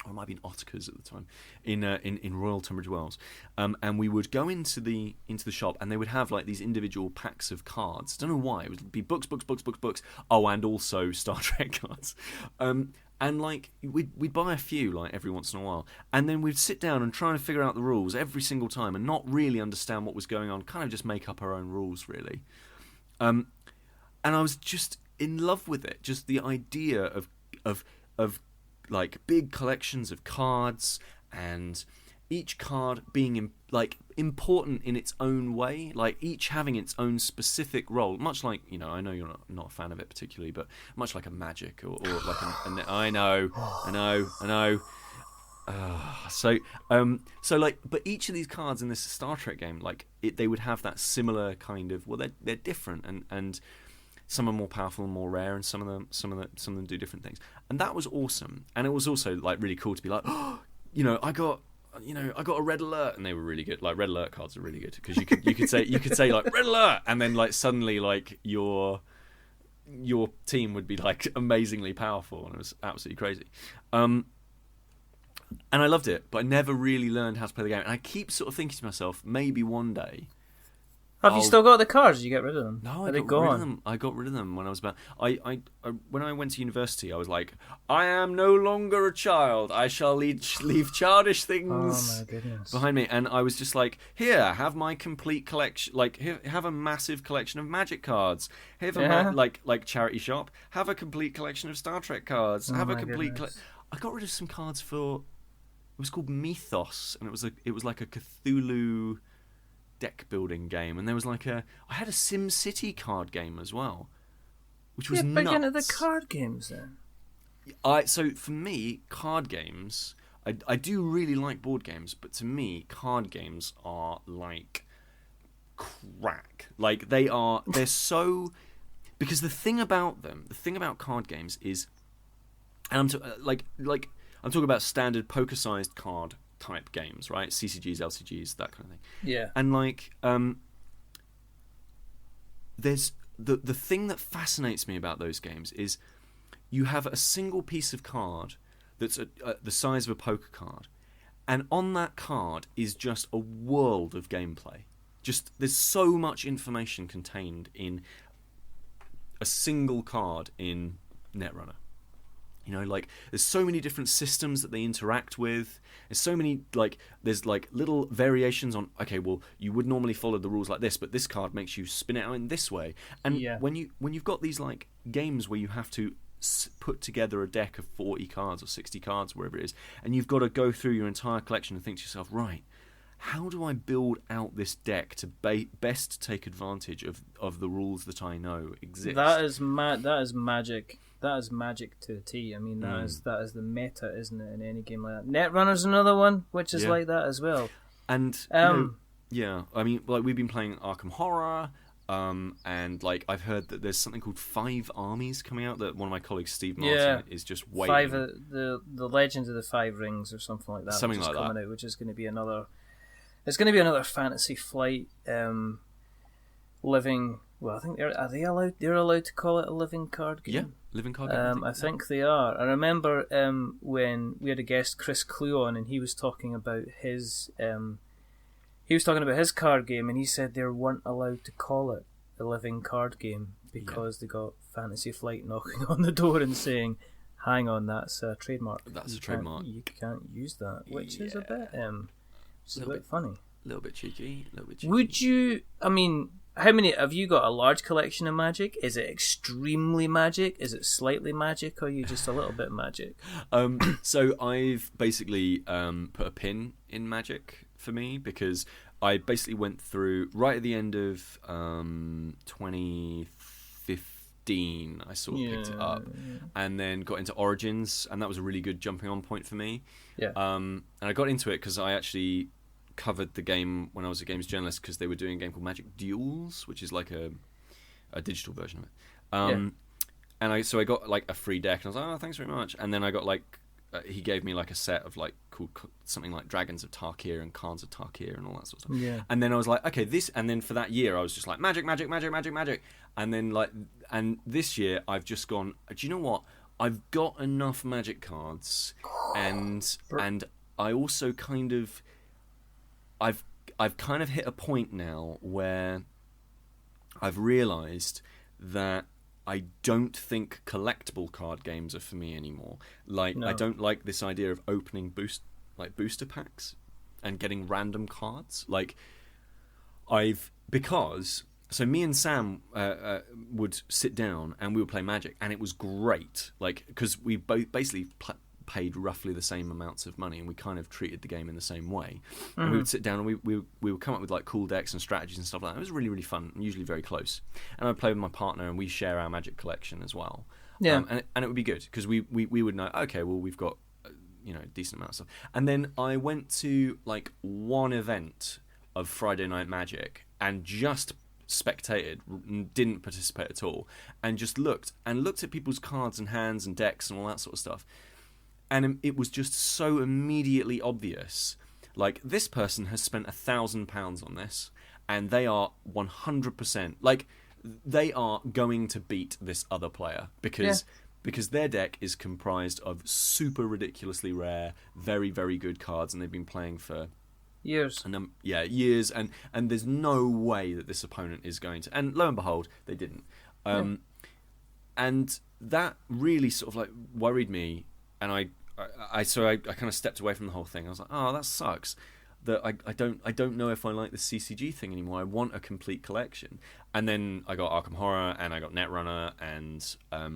Or it might have been Otter's at the time in Royal Tunbridge Wells, and we would go into the shop, and they would have like these individual packs of cards. I don't know why, it would be books. Oh, and also Star Trek cards. And like we'd buy a few like every once in a while, and then we'd sit down and try and figure out the rules every single time, and not really understand what was going on. Kind of just make up our own rules, really. And I was just in love with it. Just the idea of like big collections of cards, and each card being important in its own way, like each having its own specific role, much like, I know you're not a fan of it particularly, but much like a Magic or like I know. But each of these cards in this Star Trek game, they would have that similar kind of, they're different, and some are more powerful and more rare, and some of them do different things, and that was awesome. And it was also like really cool to be like, oh, I got a red alert, and they were really good. Like red alert cards are really good because you could say like red alert, and then like suddenly like your team would be like amazingly powerful, and it was absolutely crazy. And I loved it, but I never really learned how to play the game. And I keep sort of thinking to myself, maybe one day. Have you still got the cards? Did you get rid of them? No, I got rid of them. I got rid of them when I was about. When I went to university, I was like, I am no longer a child. I shall leave childish things behind me. And I was just like, here, have my complete collection. Like, here, have a massive collection of Magic cards. Have like charity shop. Have a complete collection of Star Trek cards. Have a complete. I got rid of some cards for. It was called Mythos, and it was like a Cthulhu deck building game, and there was like I had a Sim City card game as well, which was nuts. Big into the card games then. So for me, card games, I do really like board games, but to me, card games are like crack. Like they're so, because the thing about card games is, and I'm talking about standard poker-sized card type games, right? CCGs, LCGs, that kind of thing. Yeah. And like, there's the thing that fascinates me about those games is you have a single piece of card that's the size of a poker card, and on that card is just a world of gameplay. Just there's so much information contained in a single card in Netrunner. Like there's so many different systems that they interact with. There's so many there's little variations on. Okay, well you would normally follow the rules like this, but this card makes you spin it out in this way. And when you've got these like games where you have to put together a deck of 40 cards or 60 cards, wherever it is, and you've got to go through your entire collection and think to yourself, right, how do I build out this deck to best take advantage of the rules that I know exist? That is magic. That is magic to a T. I mean, that is the meta, isn't it, in any game like that? Netrunner's another one, which is like that as well. And, I mean, like, we've been playing Arkham Horror, and, like, I've heard that there's something called 5 Armies coming out that one of my colleagues, Steve Martin, is just waiting. The Legends of the 5 Rings or something like that. Something like that. Coming out, which is going to be another... It's going to be another Fantasy Flight living... Well, I think they're allowed to call it a living card game. Yeah, living card game. I think they are. I remember when we had a guest, Chris Clue, on, and he was talking about his card game, and he said they weren't allowed to call it a living card game because they got Fantasy Flight knocking on the door and saying, "Hang on, that's a trademark. That's a trademark. You can't use that," which is a bit funny. A little bit cheeky. Would you? I mean. How many have you got? A large collection of Magic? Is it extremely Magic? Is it slightly Magic? Or are you just a little bit Magic? So I've basically put a pin in Magic for me because I basically went through right at the end of 2015. I sort of picked it up, and then got into Origins, and that was a really good jumping on point for me. Yeah. And I got into it because I actually covered the game when I was a games journalist because they were doing a game called Magic Duels, which is like a digital version of it. And I got like a free deck, and I was like, oh, thanks very much. And then I got like he gave me like a set of like called something like Dragons of Tarkir and Khans of Tarkir and all that sort of stuff. Yeah. And then I was like, okay, and then for that year I was just like Magic. And then and this year I've just gone, do you know what? I've got enough Magic cards, and I also kind of I've kind of hit a point now where I've realised that I don't think collectible card games are for me anymore. Like, no. I don't like this idea of opening booster packs and getting random cards. Like, so me and Sam would sit down and we would play Magic, and it was great. Like, because we both basically paid roughly the same amounts of money, and we kind of treated the game in the same way. Mm-hmm. And we would sit down and we would come up with like cool decks and strategies and stuff like that. It was really, really fun, and usually very close. And I'd play with my partner, and we share our Magic collection as well. Yeah, and it would be good because we would know, okay, well, we've got a decent amount of stuff. And then I went to like one event of Friday Night Magic and just spectated, didn't participate at all, and just looked at people's cards and hands and decks and all that sort of stuff. And it was just so immediately obvious. Like, this person has spent £1,000 on this, and they are 100%... Like, they are going to beat this other player because their deck is comprised of super ridiculously rare, very, very good cards, and they've been playing for... years. Years, and there's no way that this opponent is going to... And lo and behold, they didn't. And that really sort of, like, worried me, and I kind of stepped away from the whole thing. I was like, oh, that sucks. That I don't know if I like the CCG thing anymore. I want a complete collection. And then I got Arkham Horror and I got Netrunner, and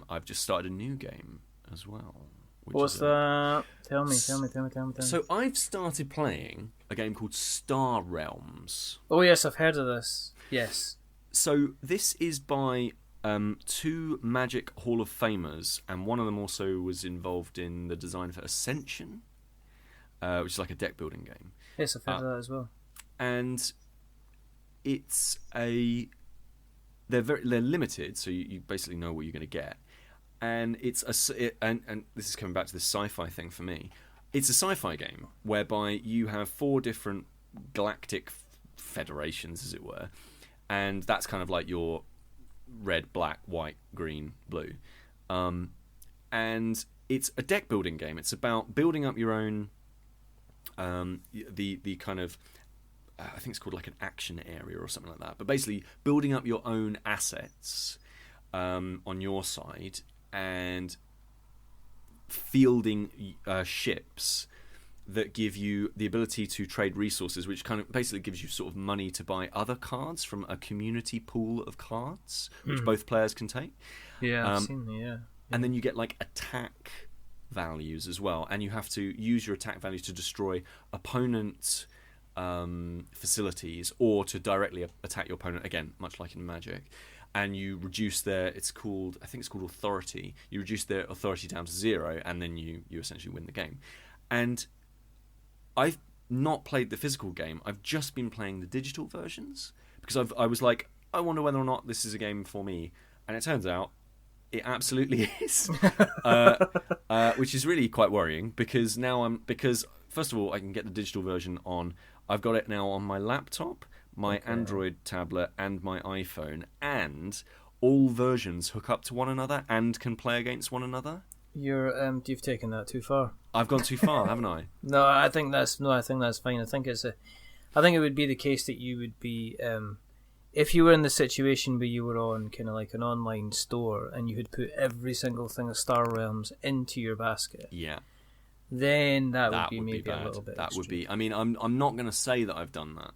I've just started a new game as well. What's that? Tell me. So I've started playing a game called Star Realms. Oh yes, I've heard of this. Yes. So this is by 2 Magic Hall of Famers, and one of them also was involved in the design for Ascension, which is like a deck building game. Yes, I've heard of that as well. And it's they're limited, so you basically know what you're going to get. And and this is coming back to the sci-fi thing for me. It's a sci-fi game whereby you have 4 different galactic federations, as it were, and that's kind of like your red, black, white, green, blue. And it's a deck building game. It's about building up your own the kind of I think it's called like an action area or something like that. But basically building up your own assets on your side and fielding ships that give you the ability to trade resources, which kind of basically gives you sort of money to buy other cards from a community pool of cards, which both players can take. Yeah, I've seen that, And then you get like attack values as well, and you have to use your attack values to destroy opponent facilities or to directly attack your opponent, again, much like in Magic. And you reduce their, I think it's called authority. You reduce their authority down to 0, and then you essentially win the game. And I've not played the physical game. I've just been playing the digital versions because I was like, I wonder whether or not this is a game for me. And it turns out it absolutely is, which is really quite worrying because because first of all, I can get the digital version on. I've got it now on my laptop, my Android tablet, and my iPhone, and all versions hook up to one another and can play against one another. You've taken that too far. I've gone too far, haven't I? No, I think that's fine. I think it would be the case that you would be, if you were in the situation where you were on kind of like an online store and you had put every single thing of Star Realms into your basket. Yeah. Then that would be maybe bad. A little bit. That extreme. would be. I mean, I'm not going to say that I've done that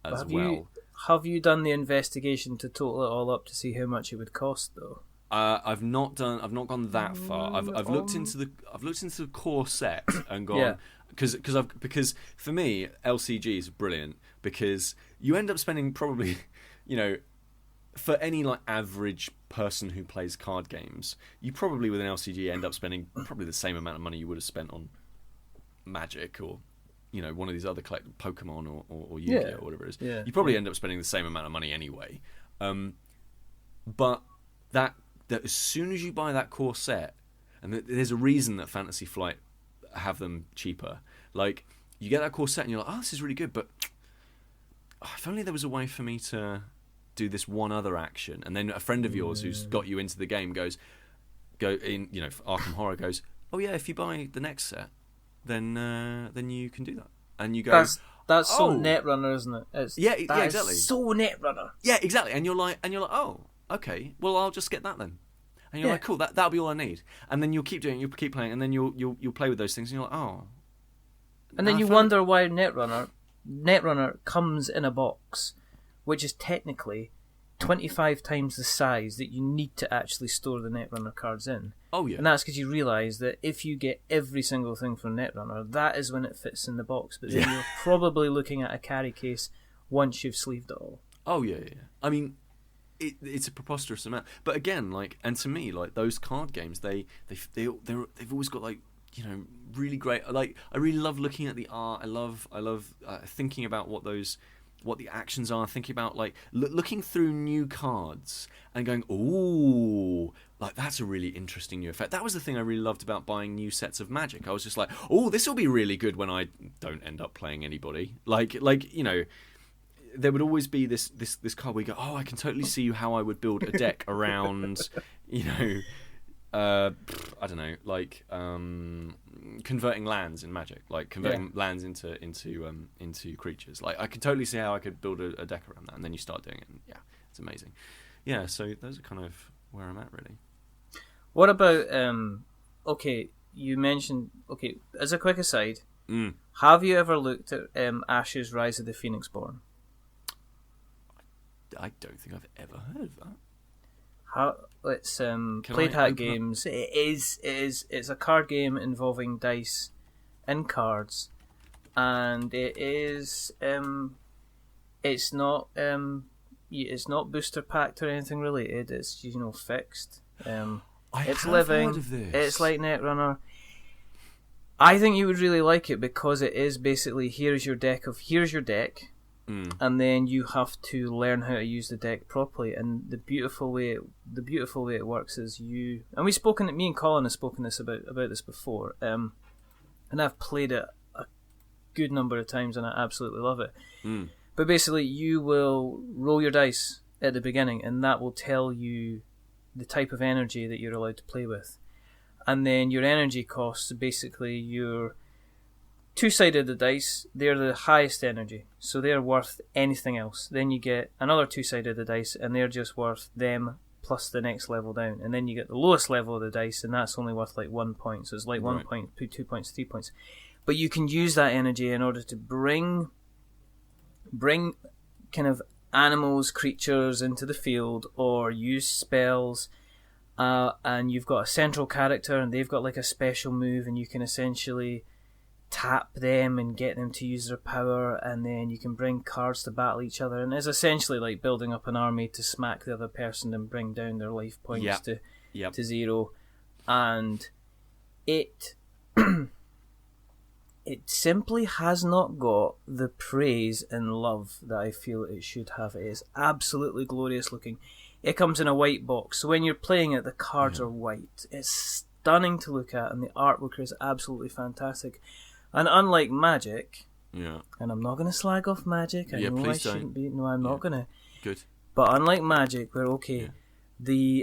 as well. Have you done the investigation to total it all up to see how much it would cost, though? I've not gone that far. I've looked into the core set and gone because for me LCG is brilliant because you end up spending probably, for any like average person who plays card games, you probably with an LCG end up spending probably the same amount of money you would have spent on Magic or one of these other Pokemon or Yu-Gi-Oh or whatever it is. Yeah. You probably end up spending the same amount of money anyway. But that as soon as you buy that core set, and there's a reason that Fantasy Flight have them cheaper. Like, you get that core set and you're like, oh, this is really good, but if only there was a way for me to do this one other action. And then a friend of yours who's got you into the game go in, Arkham Horror goes, oh yeah, if you buy the next set, then you can do that. And you go, that's so Netrunner, isn't it? Exactly. So Netrunner. Yeah, exactly. And you're like, oh, okay, well, I'll just get that then. And you're like, cool, that'll be all I need. And then you'll keep doing it, you'll keep playing, and then you'll play with those things, and you're like, oh. And then you wonder why Netrunner comes in a box, which is technically 25 times the size that you need to actually store the Netrunner cards in. Oh, yeah. And that's because you realise that if you get every single thing from Netrunner, that is when it fits in the box. But then you're probably looking at a carry case once you've sleeved it all. Oh, yeah. I mean, it's a preposterous amount. But again, and to me, those card games, they've always got really great. I really love looking at the art. I love thinking about what those what the actions are, thinking about like looking through new cards and going, ooh, like that's a really interesting new effect. That was the thing I really loved about buying new sets of Magic. I was just like, oh, this will be really good when I don't end up playing anybody. Like you know, there would always be this card where you go, oh, I can totally see how I would build a deck around, you know, I don't know, like converting lands in Magic, like converting lands into creatures. Like I can totally see how I could build a deck around that, and then you start doing it, and yeah, it's amazing. Yeah, so those are kind of where I'm at, really. What about okay, you mentioned, okay, as a quick aside, have you ever looked at Ash's Rise of the Phoenixborne? I don't think I've ever heard of that. It's Played Hat Games. It's a card game involving dice and cards, and it's not booster packed or anything related. It's, you know, fixed. It's living. Heard of this. It's like Netrunner. I think you would really like it because it is basically here's your deck, and then you have to learn how to use the deck properly. And the beautiful way it works is me and Colin have spoken about this before, and I've played it a good number of times, and I absolutely love it. But basically, you will roll your dice at the beginning, and that will tell you the type of energy that you're allowed to play with. And then your energy costs, basically your two-sided of the dice, they're the highest energy, so they're worth anything else. Then you get another two-sided of the dice, and they're just worth them plus the next level down. And then you get the lowest level of the dice, and that's only worth like 1 point. So it's like 1 point, 2 points, 3 points. But you can use that energy in order to bring kind of animals, creatures into the field, or use spells. And you've got a central character, and they've got like a special move, and you can essentially tap them and get them to use their power, and then you can bring cards to battle each other, and it's essentially like building up an army to smack the other person and bring down their life points to 0. And it it simply has not got the praise and love that I feel it should have. It is absolutely glorious looking. It comes in a white box, so when you're playing it, the cards are white. It's stunning to look at, and the artwork is absolutely fantastic. And unlike Magic, and I'm not going to slag off Magic, I know I shouldn't be. No, I'm not going to. Good. But unlike Magic, where the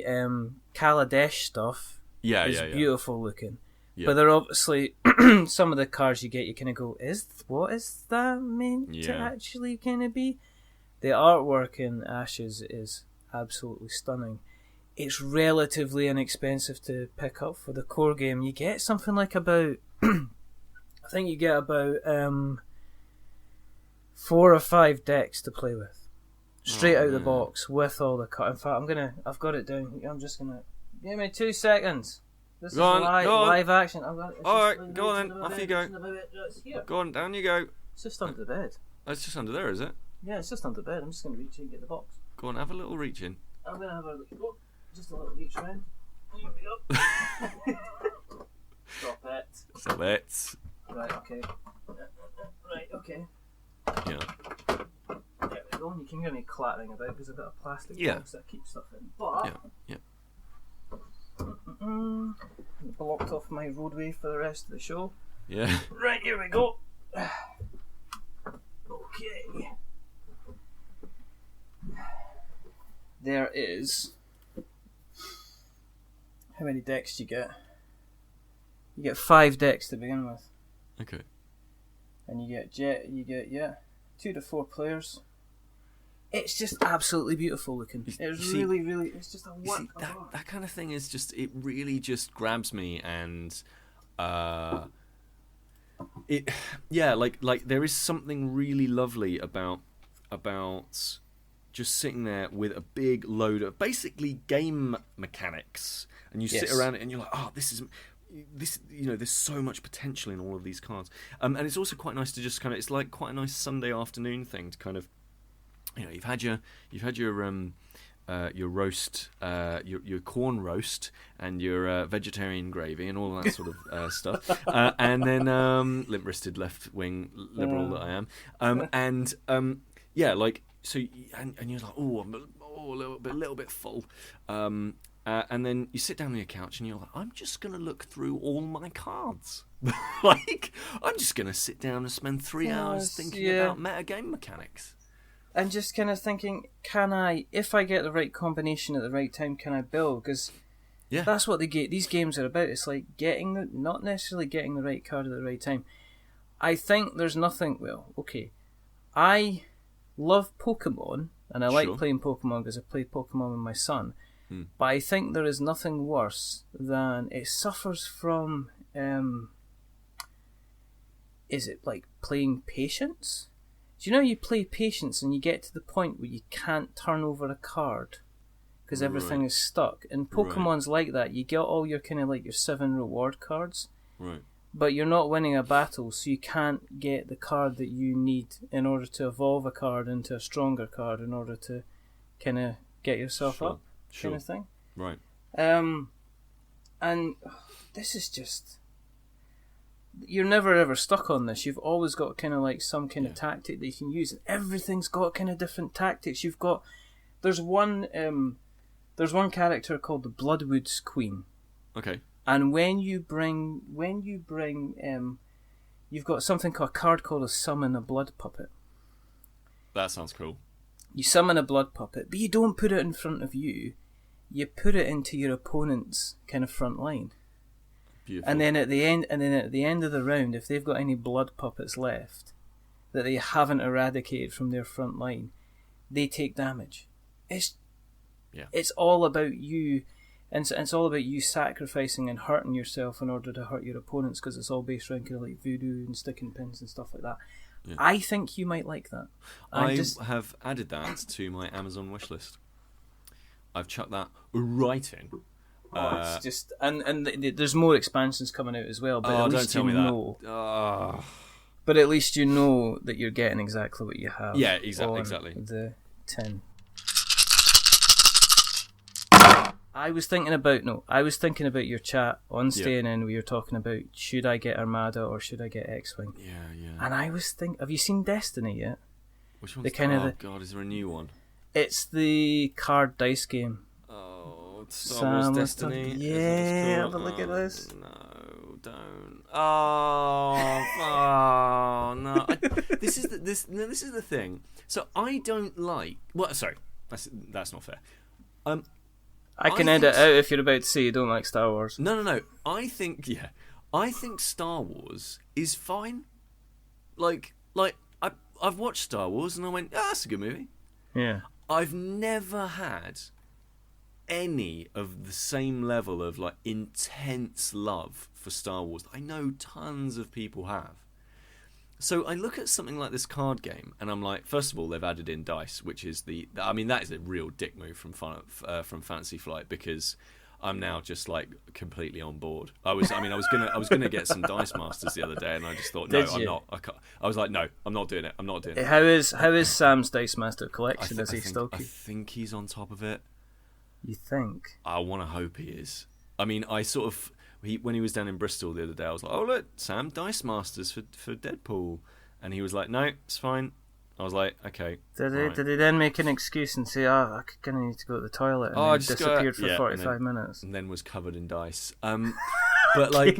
Kaladesh stuff is beautiful looking. Yeah. But they're obviously some of the cards you get, you kind of go, what is that meant to actually kind of be? The artwork in Ashes is absolutely stunning. It's relatively inexpensive to pick up for the core game. You get something like about I think you get about 4 or 5 decks to play with, straight out the box with all the cards. In fact, I've got it down. I'm just gonna give me 2 seconds. This is live action. I've got it. Alright, go on then. Off you go. Go on, down you go. It's just under the bed. It's just under there, is it? Yeah, it's just under the bed. I'm just gonna reach in and get the box. Go on, have a little reach in. I'm gonna have just a little reach round. Here we go. Stop it. Right, okay. Right, okay. Yeah. There we go. You can hear me clattering about because I've got a plastic box that keeps stuff in. But blocked off my roadway for the rest of the show. Yeah. Right, here we go. Okay. There is. How many decks do you get? You get 5 decks to begin with. Okay. And you get 2 to 4 players. It's just absolutely beautiful looking. It's really, it's just a work of art. That kind of thing is just, it really just grabs me, and like there is something really lovely about just sitting there with a big load of basically game mechanics, and you sit around it and you're like, oh, this, you know, there's so much potential in all of these cards, and it's also quite nice to just kind of, it's like quite a nice Sunday afternoon thing to kind of, you know, you've had your roast, your corn roast, and your vegetarian gravy, and all that sort of stuff, and then limp-wristed left-wing liberal that I am, and yeah, like so, and you're like, oh, I'm a little bit full. And then you sit down on your couch and you're like, I'm just going to look through all my cards. Like, I'm just going to sit down and spend 3 hours thinking about metagame mechanics. And just kind of thinking, if I get the right combination at the right time, can I build? Because that's what these games are about. It's like not necessarily getting the right card at the right time. I think there's nothing, I love Pokemon, and I like playing Pokemon because I play Pokemon with my son. But I think there is nothing worse than it suffers from. Is it like playing Patience? Do you know you play Patience and you get to the point where you can't turn over a card because everything is stuck? And Pokemon's like that. You get all your kind of like your 7 reward cards, but you're not winning a battle, so you can't get the card that you need in order to evolve a card into a stronger card in order to kind of get yourself up. Kind of thing. Right. And this is just... You're never ever stuck on this. You've always got kind of like some kind of tactic that you can use, and everything's got kind of different tactics. There's one character called the Bloodwood's Queen. Okay. And when you bring, you've got something called a card called a Summon a Blood Puppet. That sounds cool. You summon a blood puppet, but you don't put it in front of you. You put it into your opponent's kind of front line. Beautiful. And then at the end of the round, if they've got any blood puppets left that they haven't eradicated from their front line, they take damage. It's all about you, and it's all about you sacrificing and hurting yourself in order to hurt your opponents, because it's all based around kind of like voodoo and sticking pins and stuff like that. Yeah. I think you might like that. I have added that to my Amazon wishlist. I've chucked that right in. It's just and there's more expansions coming out as well. But at least don't tell me know. That. But at least you know that you're getting exactly what you have. Yeah, exactly. The 10. I was thinking about your chat on staying in where you're talking about should I get Armada or should I get X-Wing? Yeah. And I was thinking, have you seen Destiny yet? Which one's God, is there a new one? It's the card dice game. Oh, Star Wars Destiny. Yeah, have a look at this. No, don't. No. This is the thing. So I don't like. Well, sorry, that's not fair. I can edit out if you're about to say you don't like Star Wars. No. I think Star Wars is fine. Like I've watched Star Wars and I went, that's a good movie. Yeah. I've never had any of the same level of like intense love for Star Wars. I know tons of people have. So I look at something like this card game, and I'm like, first of all, they've added in dice, which is that is a real dick move from Fantasy Flight, because I'm now just like completely on board. I was gonna get some Dice Masters the other day, and I just thought, I'm not. I was like, no, I'm not doing it. How is Sam's Dice Master collection? Is he still? I think he's on top of it. You think? I want to hope he is. I mean, when he was down in Bristol the other day, I was like, oh look, Sam, Dice Masters for Deadpool, and he was like, no, it's fine. I was like, okay. Did he then make an excuse and say, I kind of need to go to the toilet, and then disappeared for 45 minutes, and then was covered in dice. But like,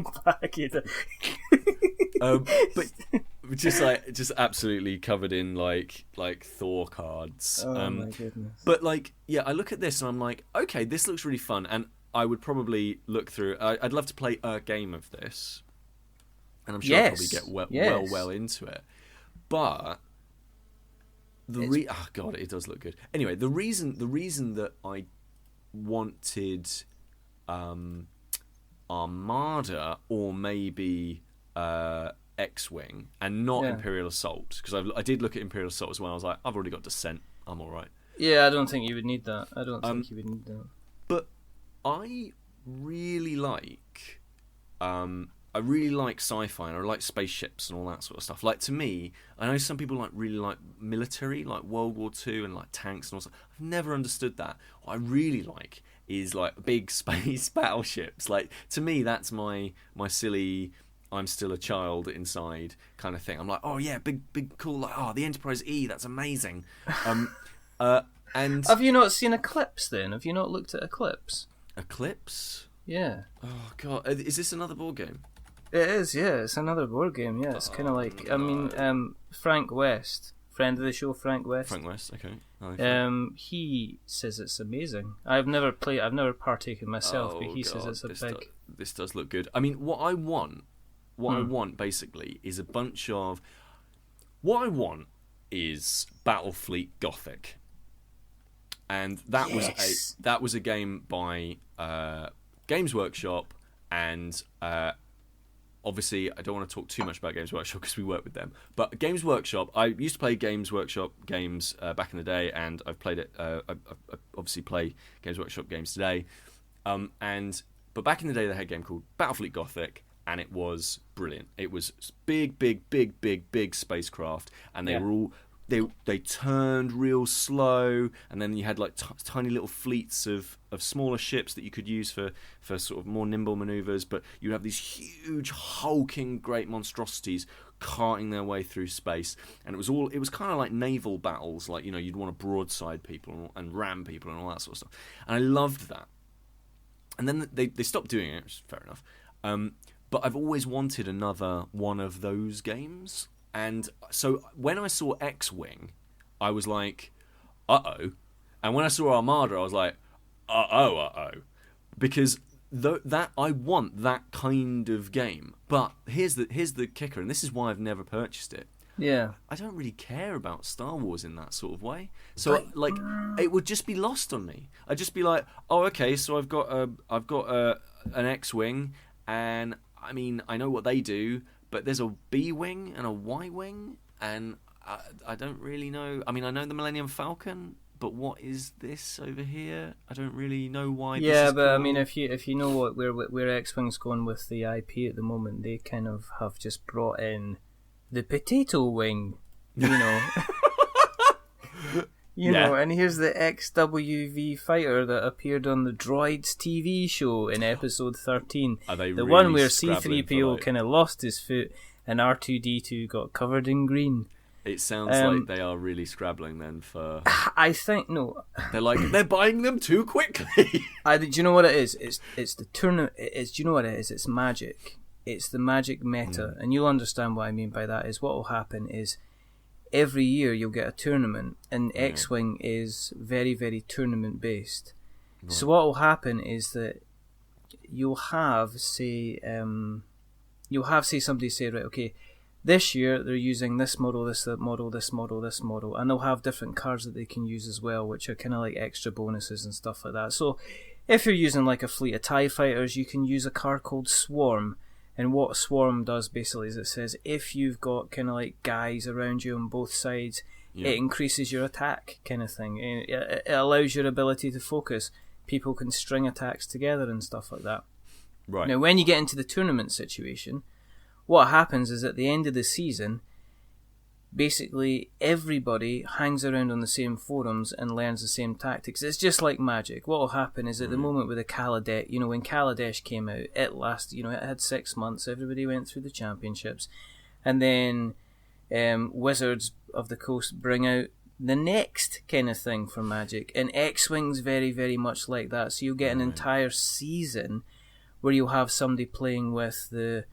but just absolutely covered in like Thor cards. Oh my goodness! But like, I look at this and I'm like, okay, this looks really fun, and I would probably look through. I'd love to play a game of this, and I'm sure I'll probably get well into it. But it does look good. Anyway, the reason that I wanted Armada or maybe X-Wing and not Imperial Assault, because I did look at Imperial Assault as well. I was like, I've already got Descent. I'm all right. Yeah, I don't think you would need that. But I really like sci-fi, and I like spaceships and all that sort of stuff. Like, to me, I know some people really like military, like World War II and like tanks and all that. I've never understood that. What I really like is like big space battleships. Like, to me, that's my silly I'm still a child inside kind of thing. I'm like, oh yeah, big cool, like, oh, the Enterprise E, that's amazing. And have you not seen Eclipse then? Have you not looked at Eclipse? Eclipse? Yeah. Oh god, is this another board game? It is, yeah. It's another board game, yeah. It's kind of like, no. I mean, Frank West, friend of the show, Frank West. Frank West, okay. He says it's amazing. I've never partaken myself, but he says it's this does look good. I mean, what I want basically is a bunch of. What I want is Battlefleet Gothic, and that was a game by Games Workshop, and obviously I don't want to talk too much about Games Workshop because we work with them. But Games Workshop, I used to play Games Workshop games back in the day, and I've played it. I obviously play Games Workshop games today, but back in the day they had a game called Battlefleet Gothic, and it was brilliant. It was big spacecraft, and they were all. They turned real slow, and then you had like tiny little fleets of smaller ships that you could use for sort of more nimble maneuvers, but you'd have these huge hulking great monstrosities carting their way through space, and it was kind of like naval battles, like, you know, you'd want to broadside people and ram people and all that sort of stuff, and I loved that. And then they stopped doing it, which is fair enough, but I've always wanted another one of those games. And so when I saw X-Wing, I was like, uh-oh. And when I saw Armada, I was like, uh-oh. Because that I want that kind of game. But here's the kicker, and this is why I've never purchased it. Yeah. I don't really care about Star Wars in that sort of way. So like, it would just be lost on me. I'd just be like, oh, okay, so I've got an X-Wing, and I mean, I know what they do, but there's a B-Wing and a Y-Wing, and I don't really know. I mean, I know the Millennium Falcon, but what is this over here? I don't really know why this is Yeah, but cool. I mean, if you know what where X-Wing's going with the IP at the moment, they kind of have just brought in the potato wing, you know. You know, and here's the XWV fighter that appeared on the Droids TV show in episode 13. Are they the really one where scrabbling C-3PO for, like... kind of lost his foot and R2-D2 got covered in green. It sounds like they are really scrabbling then for... I think, no. They're buying them too quickly. Do you know what it is? It's the tournament. Do you know what it is? It's Magic. It's the Magic meta. And you'll understand what I mean by that. Is what will happen is every year you'll get a tournament, and X-Wing is very, very tournament based. Right. So what will happen is that you'll have say somebody say, right, okay, this year they're using this model, this model, this model, this model, and they'll have different cards that they can use as well, which are kind of like extra bonuses and stuff like that. So if you're using like a fleet of TIE fighters, you can use a card called Swarm. And what Swarm does basically is it says if you've got kind of like guys around you on both sides, it increases your attack kind of thing. It allows your ability to focus. People can string attacks together and stuff like that. Right. Now, when you get into the tournament situation, what happens is at the end of the season, basically everybody hangs around on the same forums and learns the same tactics. It's just like Magic. What will happen is at the moment with the Kaladesh, you know, when Kaladesh came out, it had 6 months. Everybody went through the championships, and then Wizards of the Coast bring out the next kind of thing for Magic, and X-Wing's very, very much like that. So you'll get an entire season where you'll have somebody playing with the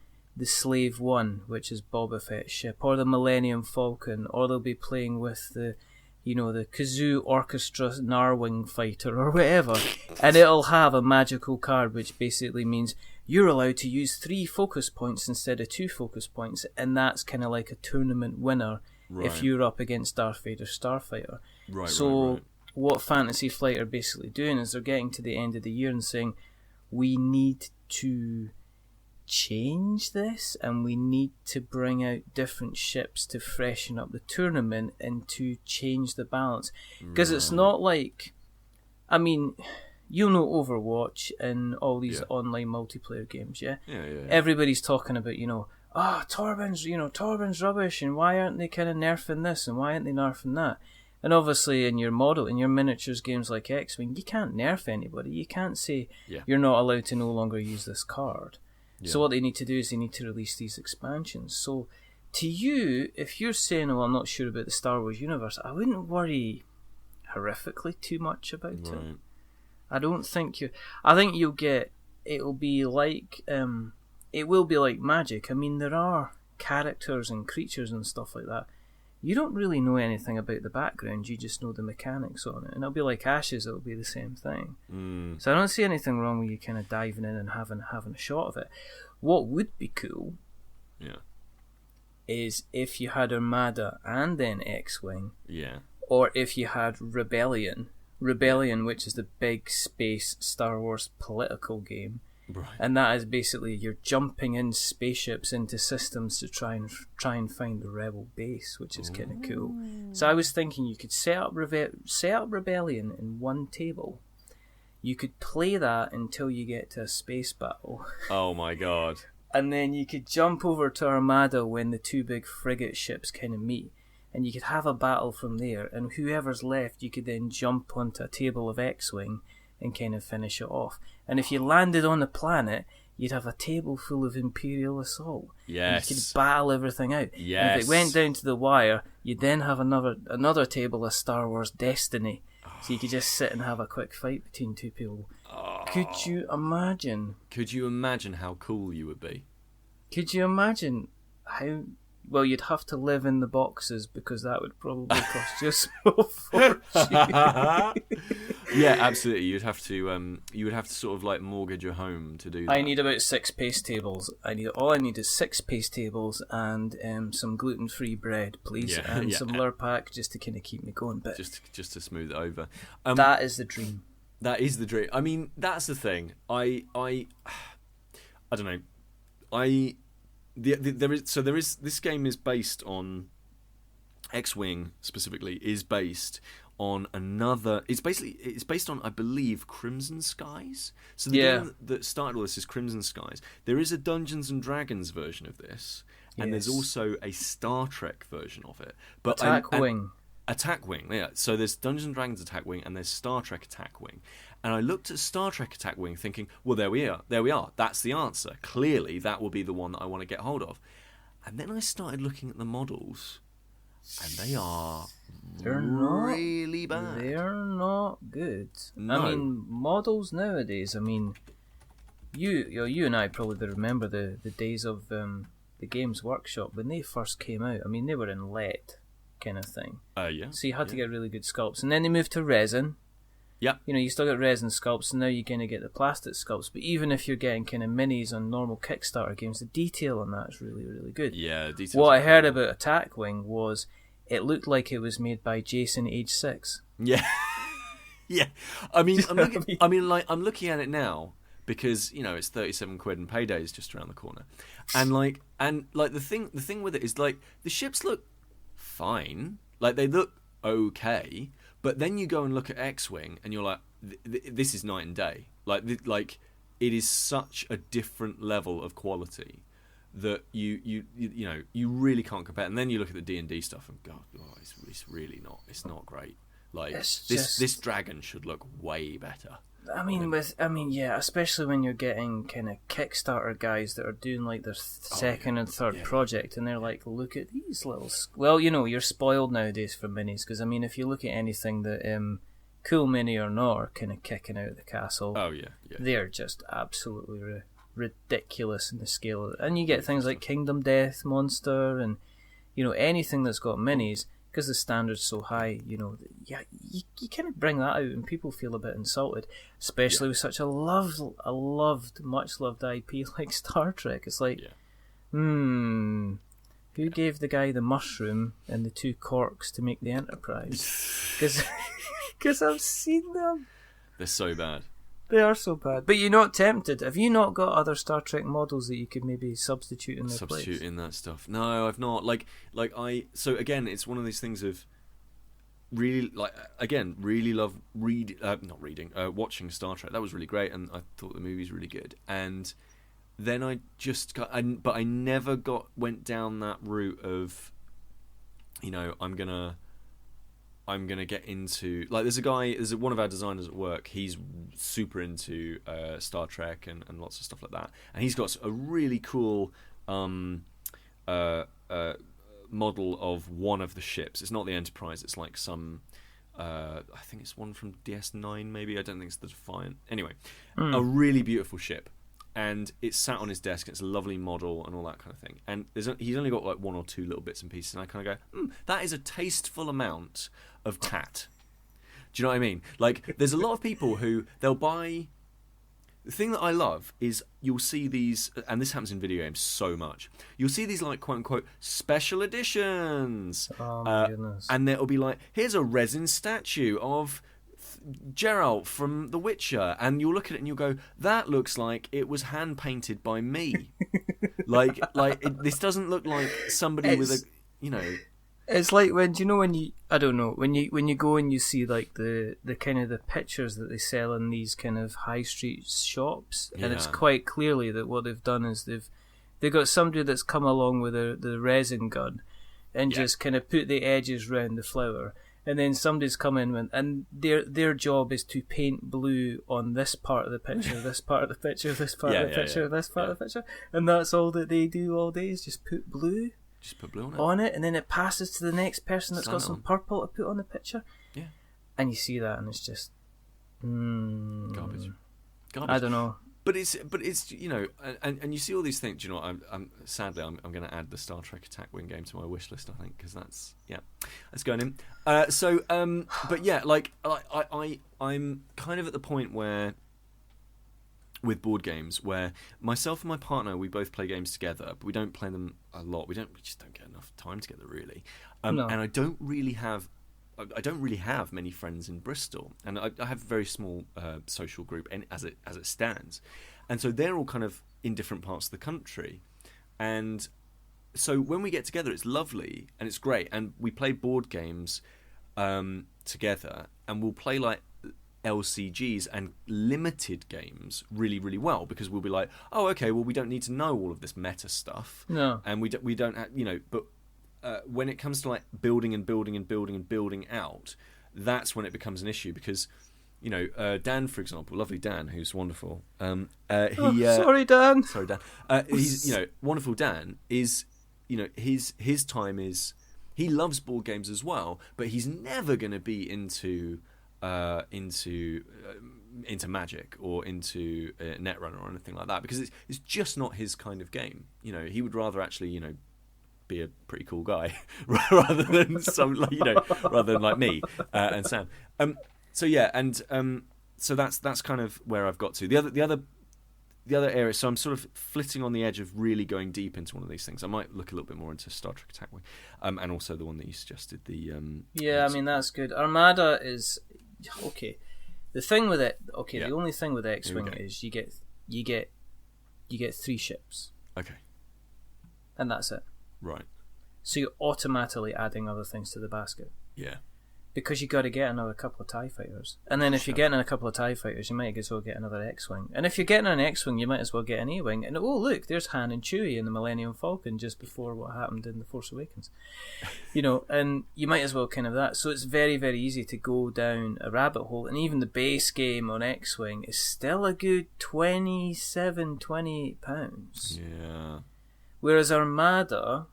Slave One, which is Boba Fett's ship, or the Millennium Falcon, or they'll be playing with the Kazoo Orchestra Narwing Fighter or whatever, and it'll have a magical card which basically means you're allowed to use 3 focus points instead of 2 focus points, and that's kind of like a tournament winner if you're up against Darth Vader Starfighter. Right. What Fantasy Flight are basically doing is they're getting to the end of the year and saying, we need to change this, and we need to bring out different ships to freshen up the tournament and to change the balance, because it's not like, I mean, you know, Overwatch and all these online multiplayer games, everybody's talking about, Torben's rubbish, and why aren't they kind of nerfing this and why aren't they nerfing that? And obviously in your miniatures games like X-Wing, you can't nerf anybody. You can't say you're not allowed to no longer use this card. So what they need to do is they need to release these expansions. So to you, if you're saying, "Oh, I'm not sure about the Star Wars universe," I wouldn't worry horrifically too much about it. I don't think you. I think you'll get. It'll be like. It will be like magic. I mean, there are characters and creatures and stuff like that. You don't really know anything about the background. You just know the mechanics on it, and it'll be like Ashes. It'll be the same thing. So I don't see anything wrong with you kind of diving in and having a shot of it. What would be cool? Is if you had Armada and then X-Wing. Or if you had Rebellion, which is the big space Star Wars political game, and that is basically you're jumping in spaceships into systems to try and find the rebel base, which is kind of cool. So I was thinking you could set up Rebellion in one table. You could play that until you get to a space battle. Oh my god! And then you could jump over to Armada when the two big frigate ships kind of meet. And you could have a battle from there, and whoever's left, you could then jump onto a table of X-Wing and kind of finish it off. And if you landed on a planet, you'd have a table full of Imperial assault. Yes. And you could battle everything out. Yes. And if it went down to the wire, you'd then have another table of Star Wars Destiny. So you could just sit and have a quick fight between two people. Could you imagine? Could you imagine how cool you would be? Could you imagine how... Well, you'd have to live in the boxes because that would probably cost you a small fortune. Yeah, absolutely. You would have to sort of like mortgage your home to do that. I need about 6 paste tables. All I need is 6 paste tables and some gluten-free bread, please, and some Lurpak just to kind of keep me going. But just to smooth it over. That is the dream. That is the dream. I mean, that's the thing. I don't know. There is this game is based on X-Wing specifically is based on another. It's based on, I believe, Crimson Skies. So the game that started all this is Crimson Skies. There is a Dungeons and Dragons version of this, and there's also a Star Trek version of it. But Attack Wing. Attack Wing, yeah. So there's Dungeons and Dragons Attack Wing and there's Star Trek Attack Wing. And I looked at Star Trek Attack Wing thinking, well, there we are. That's the answer. Clearly, that will be the one that I want to get hold of. And then I started looking at the models, and they're really bad. They're not good. No. I mean, models nowadays, I mean, you and I probably remember the days of the Games Workshop when they first came out. I mean, they were in lead kind of thing. Yeah. So you had to get really good sculpts. And then they moved to resin. Yeah. You know, you still get resin sculpts, and now you're going to get the plastic sculpts. But even if you're getting kind of minis on normal Kickstarter games, the detail on that is really, really good. Yeah, the detail. What I heard about Attack Wing was it looked like it was made by Jason, age 6. Yeah. Yeah. I mean, I'm looking at it now because, you know, it's 37 quid and payday's just around the corner. And the thing with it is, like, the ships look fine. Like, they look okay. But then you go and look at X-Wing, and you're like, "This is night and day." Like it is such a different level of quality that you know you really can't compare. And then you look at the D&D stuff, and God, it's really not. It's not great. Like this dragon should look way better. I mean, especially when you're getting kind of Kickstarter guys that are doing like their second and third project, and they're like, look at these little... Well, you know, you're spoiled nowadays for minis, because, I mean, if you look at anything that Cool Mini or not are kind of kicking out of the castle, they're just absolutely ridiculous in the scale of it. And you get things like Kingdom Death Monster, and, you know, anything that's got minis... Because the standard's so high, you know, you kind of bring that out and people feel a bit insulted, especially with such a much loved IP like Star Trek. It's like, who gave the guy the mushroom and the 2 corks to make the Enterprise? Because I've seen them. They're so bad. They are so bad. But you're not tempted. Have you not got other Star Trek models that you could maybe substitute in their place? Substitute in that stuff. No, I've not. So again, it's one of these things of really love watching Star Trek. That was really great, and I thought the movie's really good. And then I just but I never went down that route of, you know, I'm I'm gonna get into, like, there's one of our designers at work. He's super into Star Trek and lots of stuff like that, and he's got a really cool model of one of the ships. It's not the Enterprise. It's like some. I think it's one from DS9, maybe. I don't think it's the Defiant. Anyway, a really beautiful ship, and it's sat on his desk. It's a lovely model and all that kind of thing. And he's only got like one or two little bits and pieces, and I kind of go, that is a tasteful amount of tat. Do you know what I mean? Like, there's a lot of people who they'll buy. The thing that I love is you'll see these, and this happens in video games so much. You'll see these, like, quote unquote special editions. Oh my goodness! And it'll be like, here's a resin statue of Geralt from The Witcher, and you'll look at it and you'll go, that looks like it was hand painted by me. This doesn't look like somebody with a, you know. It's like when I don't know, when you go and you see like the kind of the pictures that they sell in these kind of high street shops, and it's quite clearly that what they've done is they've got somebody that's come along with the resin gun and just kind of put the edges round the flower, and then somebody's come in and their job is to paint blue on this part of the picture, this part of the picture, this part of the picture, this part of the picture, and that's all that they do all day is just put blue. Just put blue on it, and then it passes to the next person that's got some purple to put on the picture. Yeah. And you see that, and it's just garbage. I don't know. But it's you know, and you see all these things. You know, I'm sadly I'm going to add the Star Trek Attack Wing game to my wish list. I think because that's going in. But yeah, like I'm kind of at the point where, with board games, where myself and my partner, we both play games together, but we don't play them a lot. We just don't get enough time together, really. No. And I don't really have many friends in Bristol, and I have a very small social group, as it stands, and so they're all kind of in different parts of the country, and so when we get together, it's lovely and it's great, and we play board games together, and we'll play like LCGs and limited games really, really well, because we'll be like, oh, okay, well, we don't need to know all of this meta stuff. No. And we don't have, you know, but when it comes to like building out, that's when it becomes an issue, because, you know, Dan, for example, lovely Dan, who's wonderful. Sorry, Dan. Sorry, Dan. He's, you know, wonderful Dan is, you know, his time is, he loves board games as well, but he's never going to be into Magic or into Netrunner or anything like that, because it's just not his kind of game. You know, he would rather actually, you know, be a pretty cool guy rather than rather than like me and Sam. So yeah, and so that's kind of where I've got to. The other area. So I'm sort of flitting on the edge of really going deep into one of these things. I might look a little bit more into Star Trek Attack Wing, and also the one that you suggested. I mean, that's good. Armada is. Okay, the thing with it. Okay, the only thing with X-Wing is you get 3 ships. Okay. And that's it. Right. So you're automatically adding other things to the basket. Yeah. Because you got to get another couple of TIE fighters, and then if you're getting a couple of TIE fighters, you might as well get another X-Wing. And if you're getting an X-Wing, you might as well get an A-Wing. And oh look, there's Han and Chewie in the Millennium Falcon just before what happened in The Force Awakens. You know, and you might as well kind of that. So it's very, very easy to go down a rabbit hole. And even the base game on X-Wing is still a good £27-28. Yeah. Whereas Armada,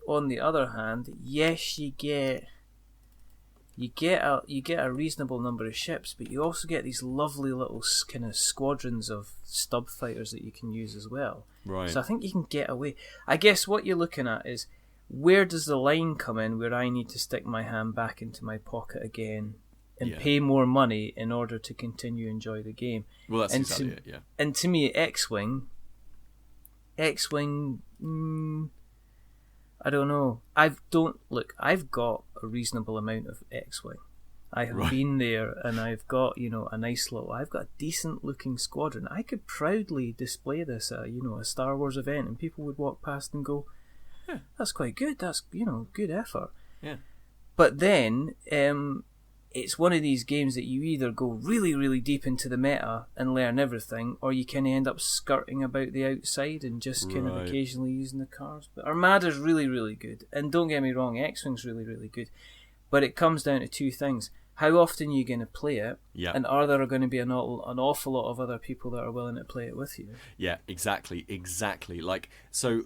on the other hand, yes, you get a reasonable number of ships, but you also get these lovely little kind of squadrons of stub fighters that you can use as well. Right. So I think you can get away. I guess what you're looking at is, where does the line come in where I need to stick my hand back into my pocket again and pay more money in order to continue to enjoy the game? Well, that's exactly it, yeah. And to me, X-Wing, I don't know. I've got a reasonable amount of X-Wing. I have been there, and I've got, you know, I've got a decent looking squadron. I could proudly display this at, you know, a Star Wars event, and people would walk past and go, that's quite good. That's, you know, good effort. Yeah. But then, it's one of these games that you either go really, really deep into the meta and learn everything, or you kind of end up skirting about the outside and just kind of occasionally using the cards. But Armada's really, really good. And don't get me wrong, X-Wing's really, really good. But it comes down to two things. How often are you going to play it? Yeah. And are there going to be an awful lot of other people that are willing to play it with you? Yeah, exactly. Like, so,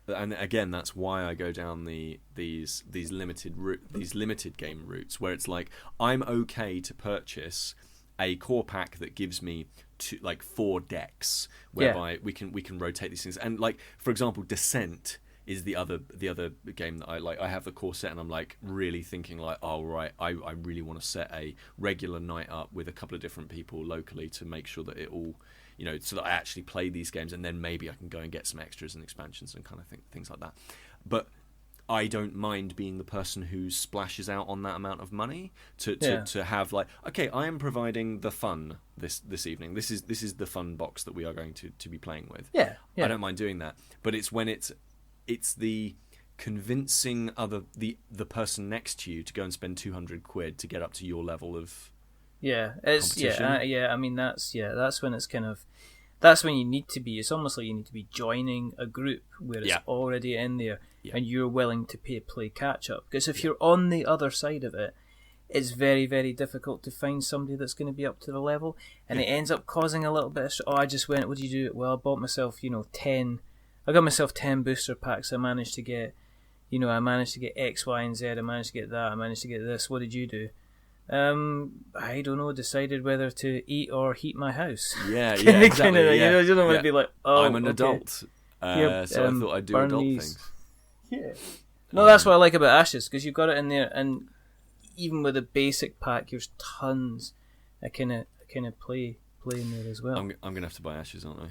and again, that's why I go down these limited game routes, where it's like, I'm okay to purchase a core pack that gives me 4 decks, whereby we can rotate these things. And like, for example, Descent is the other game that I like. I have the core set, and I'm like really thinking like, oh right, I really want to set a regular night up with a couple of different people locally to make sure that it all, so that I actually play these games, and then maybe I can go and get some extras and expansions and kind of things like that. But I don't mind being the person who splashes out on that amount of money to have like, okay, I am providing the fun this evening. This is the fun box that we are going to be playing with. Yeah. I don't mind doing that, but it's when it's the convincing the person next to you to go and spend 200 quid to get up to your level of competition. I mean that's when it's kind of, that's when you need to be. It's almost like you need to be joining a group where it's already in there, and you're willing to play catch up. Because if you're on the other side of it, it's very, very difficult to find somebody that's going to be up to the level, and it ends up causing a little bit of, I just went, what did you do? Well, I bought myself 10. I got myself 10 booster packs. I managed to get X, Y, and Z. I managed to get that. I managed to get this. What did you do? I don't know. Decided whether to eat or heat my house. Yeah, exactly. You don't want to be like, oh, I'm an adult, so I thought I'd do adult things. Yeah. No, that's what I like about Ashes, because you've got it in there, and even with a basic pack, there's tons. I kind of play in there as well. I'm gonna have to buy Ashes, aren't I?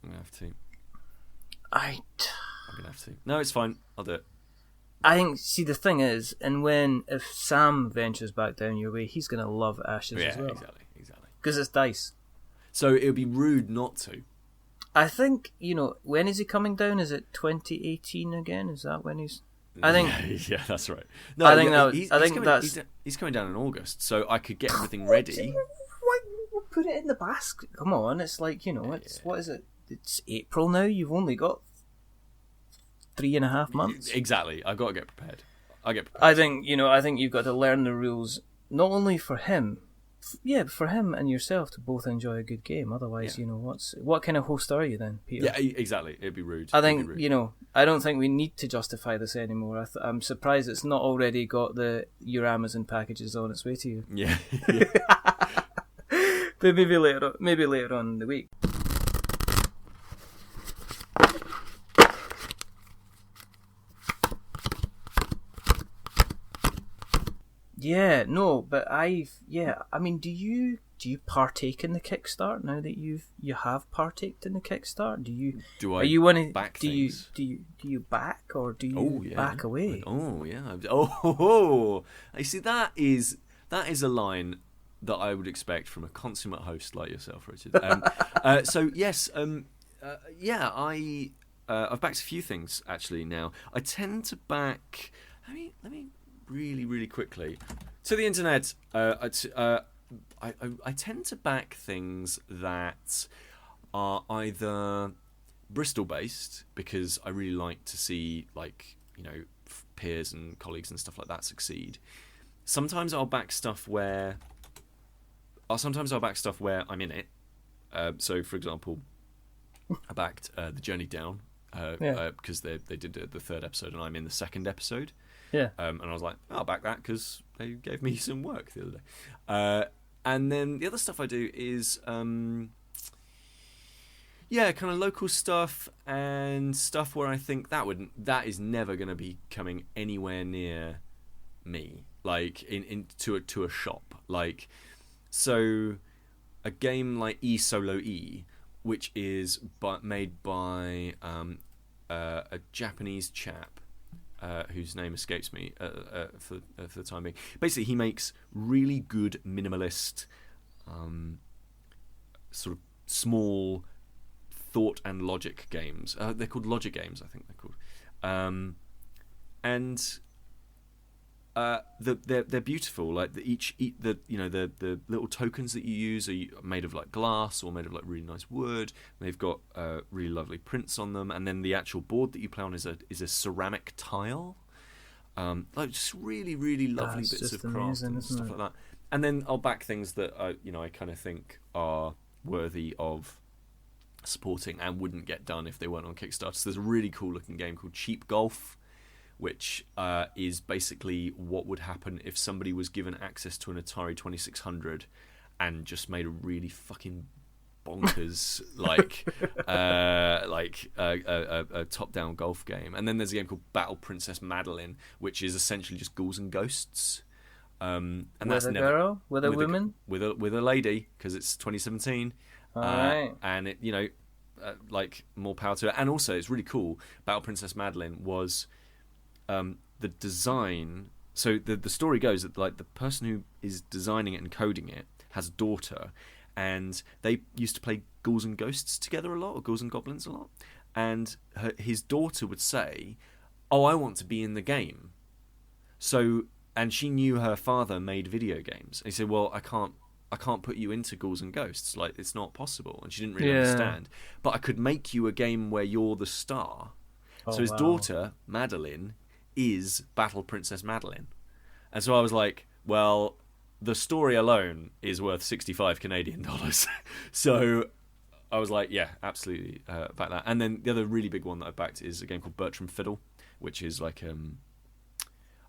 I'm gonna have to. I'm gonna have to. No, it's fine. I'll do it. I think. See, the thing is, if Sam ventures back down your way, he's gonna love Ashes as well. Exactly. Because it's dice. So it would be rude not to. I think when is he coming down? Is it 2018 again? Is that when he's? I think. Yeah, that's right. No, he's coming down in August, so I could get everything ready. Why put it in the basket? Come on, it's like it's what is it? It's April now. You've only got 3.5 months. Exactly. I've got to get prepared. I think you've got to learn the rules, not only for him, for him and yourself to both enjoy a good game. Otherwise, what kind of host are you then, Peter? Yeah, exactly. It'd be rude. I think I don't think we need to justify this anymore. I'm surprised it's not already got your Amazon packages on its way to you. Yeah. But maybe later on in the week. Yeah, no, but I mean, do you partake in the Kickstart now that you have partaked in the Kickstart? Are you one of back do things? you back, or do you back away? Oh yeah. Oh, I see. That is a line that I would expect from a consummate host like yourself, Richard. So yes, I've backed a few things actually now. I tend to back. Let me really, really quickly to the internet. I tend to back things that are either Bristol based, because I really like to see peers and colleagues and stuff like that succeed. Sometimes I'll back stuff where I'm in it. So for example, I backed The Journey Down because they did the 3rd episode and I'm in the 2nd episode. Yeah. And I was like, I'll back that because they gave me some work the other day. And then the other stuff I do is, kind of local stuff and stuff where I think that is never going to be coming anywhere near me, like to a shop. Like, so a game like Solo E, which is made by a Japanese chap. Whose name escapes me for the time being. Basically, he makes really good minimalist, sort of small thought and logic games. They're called logic games, I think they're called. And they're beautiful. Like the little tokens that you use are made of like glass or made of like really nice wood. They've got really lovely prints on them, and then the actual board that you play on is a ceramic tile. Like just really, really lovely bits of craft amazing, and stuff like that. And then I'll back things that I kind of think are worthy of supporting and wouldn't get done if they weren't on Kickstarter. So there's a really cool looking game called Cheap Golf, which is basically what would happen if somebody was given access to an Atari 2600 and just made a really fucking bonkers a top-down golf game. And then there's a game called Battle Princess Madeline, which is essentially just ghouls and ghosts. And with that's a girl, with a woman, with a lady, because it's 2017. All right. And it, like more power to it. And also, it's really cool. Battle Princess Madeline was the design. So the story goes that like the person who is designing it and coding it has a daughter, and they used to play Ghouls and Ghosts together a lot, or Ghouls and Goblins a lot. And his daughter would say, "Oh, I want to be in the game." So, and she knew her father made video games. And he said, "Well, I can't put you into Ghouls and Ghosts. Like, it's not possible." And she didn't really understand. But I could make you a game where you're the star. So his daughter, Madeline, is Battle Princess Madeline. And so I was like, well, the story alone is worth 65 Canadian dollars. So I was like, yeah, absolutely back that. And then the other really big one that I backed is a game called Bertram Fiddle, which is like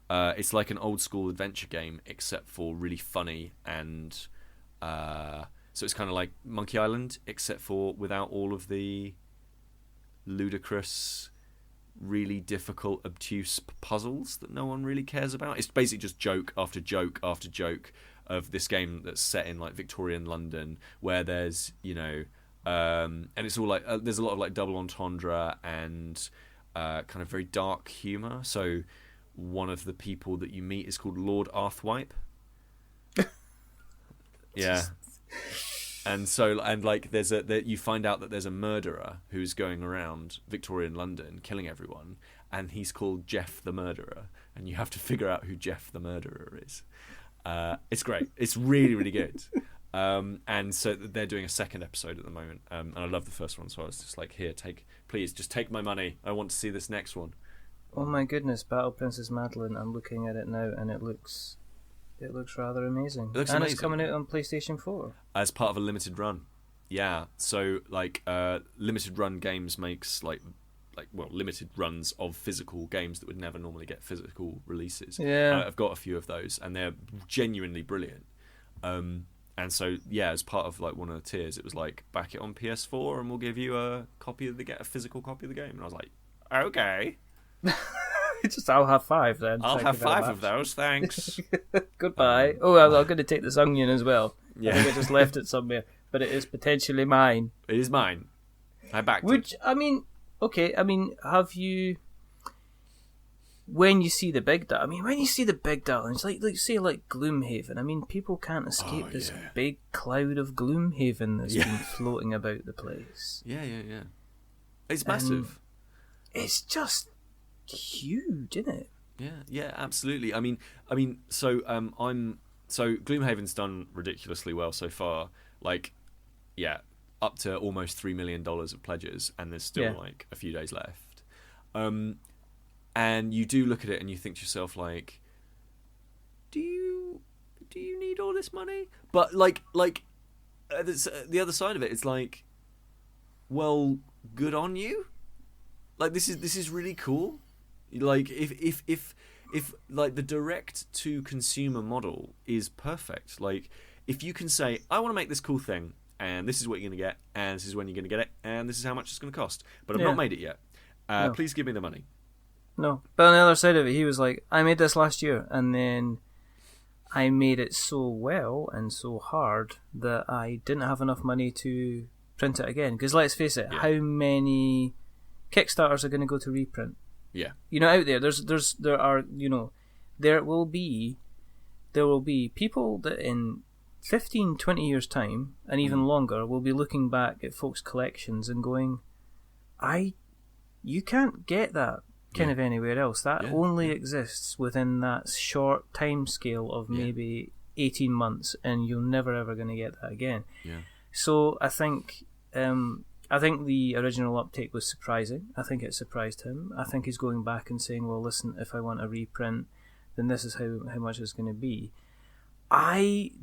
it's like an old school adventure game except for really funny, and so it's kind of like Monkey Island except for without all of the ludicrous, really difficult, obtuse puzzles that no one really cares about. It's basically just joke after joke after joke of this game that's set in like Victorian London, where there's and it's all like there's a lot of like double entendre and kind of very dark humour. So one of the people that you meet is called Lord Arthwipe. Yeah. And so, and like, you find out that there's a murderer who's going around Victorian London killing everyone, and he's called Jeff the Murderer, and you have to figure out who Jeff the Murderer is. It's great. It's really, really good. And so they're doing a second episode at the moment, and I love the first one, so I was just like, here, please, just take my money. I want to see this next one. Oh my goodness, Battle Princess Madeline. I'm looking at it now, and it looks rather amazing. It looks and amazing. It's coming out on PlayStation 4. As part of a limited run. Yeah. So like limited run games makes like limited runs of physical games that would never normally get physical releases. Yeah. I've got a few of those, and they're genuinely brilliant. And so yeah, as part of like one of the tiers, it was like, back it on PS4 and we'll give you a physical copy of the game. And I was like, okay. I'll have 5 then. I'll have 5 of those, thanks. Goodbye. I'm going to take this onion as well. Yeah. I think I just left it somewhere, but it is potentially mine. It is mine. I backed it. Have you? When you see the big deal, it's like Gloomhaven. People can't escape this big cloud of Gloomhaven that's been floating about the place. Yeah. It's massive. It's just huge, isn't it? Yeah, absolutely. So Gloomhaven's done ridiculously well so far. Like, yeah, up to almost $3 million of pledges, and there's still like a few days left. And you do look at it and you think to yourself, like, do you need all this money? But like the other side of it, it's like, well, good on you. Like, this is really cool. Like, if like the direct to consumer model is perfect. Like, if you can say, I want to make this cool thing, and this is what you're going to get, and this is when you're going to get it, and this is how much it's going to cost, but I've not made it yet. No. Please give me the money. No, but on the other side of it, he was like, I made this last year, and then I made it so well and so hard that I didn't have enough money to print it again. Because let's face it, how many Kickstarters are going to go to reprint? Yeah. Out there will be people that in 15, 20 years' time, and even longer, will be looking back at folks' collections and going, you can't get that kind of anywhere else. That only exists within that short time scale of maybe 18 months, and you're never ever going to get that again. Yeah. So I think I think the original uptake was surprising. I think it surprised him. I think he's going back and saying, well, listen, if I want a reprint, then this is how much it's going to be.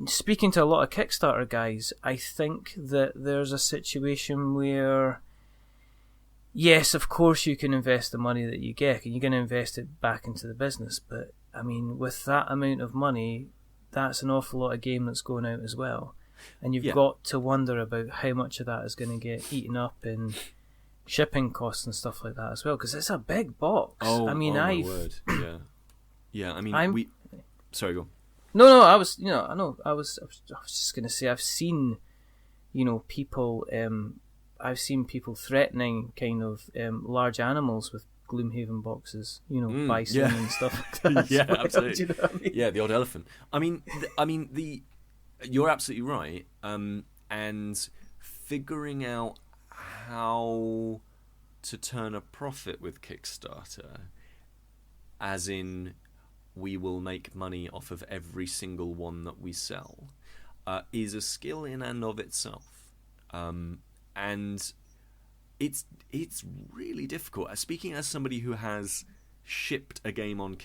Speaking to a lot of Kickstarter guys, I think that there's a situation where, yes, of course you can invest the money that you get and you're going to invest it back into the business, but I mean, with that amount of money, that's an awful lot of game that's going out as well. And you've got to wonder about how much of that is going to get eaten up in shipping costs and stuff like that as well, because it's a big box. Oh, I mean, my word. Yeah. I mean, sorry, go on. No, I was just going to say, I've seen, people, I've seen people threatening kind of large animals with Gloomhaven boxes, bison and stuff like that. Yeah, well, absolutely. do you know what I mean? Yeah, the odd elephant. I mean, you're absolutely right. And figuring out how to turn a profit with Kickstarter, as in we will make money off of every single one that we sell, is a skill in and of itself. And it's really difficult. Speaking as somebody who has shipped a game on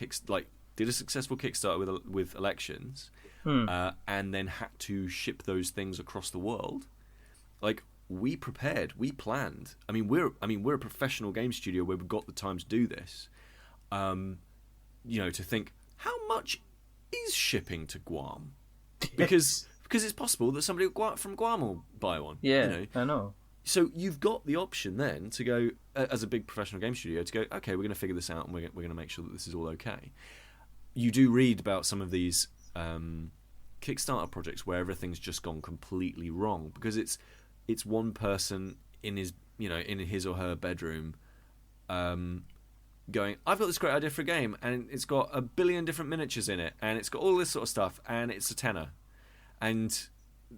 did a successful Kickstarter with elections, and then had to ship those things across the world. Like, we prepared, we planned. I mean, we're a professional game studio where we've got the time to do this. To think, how much is shipping to Guam? Because it's possible that somebody from Guam will buy one. Yeah, I know. So you've got the option then to go, as a big professional game studio, to go, okay, we're going to figure this out and we're going to make sure that this is all okay. You do read about some of these Kickstarter projects where everything's just gone completely wrong because it's one person in his or her bedroom going, I've got this great idea for a game and it's got 1 billion different miniatures in it and it's got all this sort of stuff and it's a tenner, and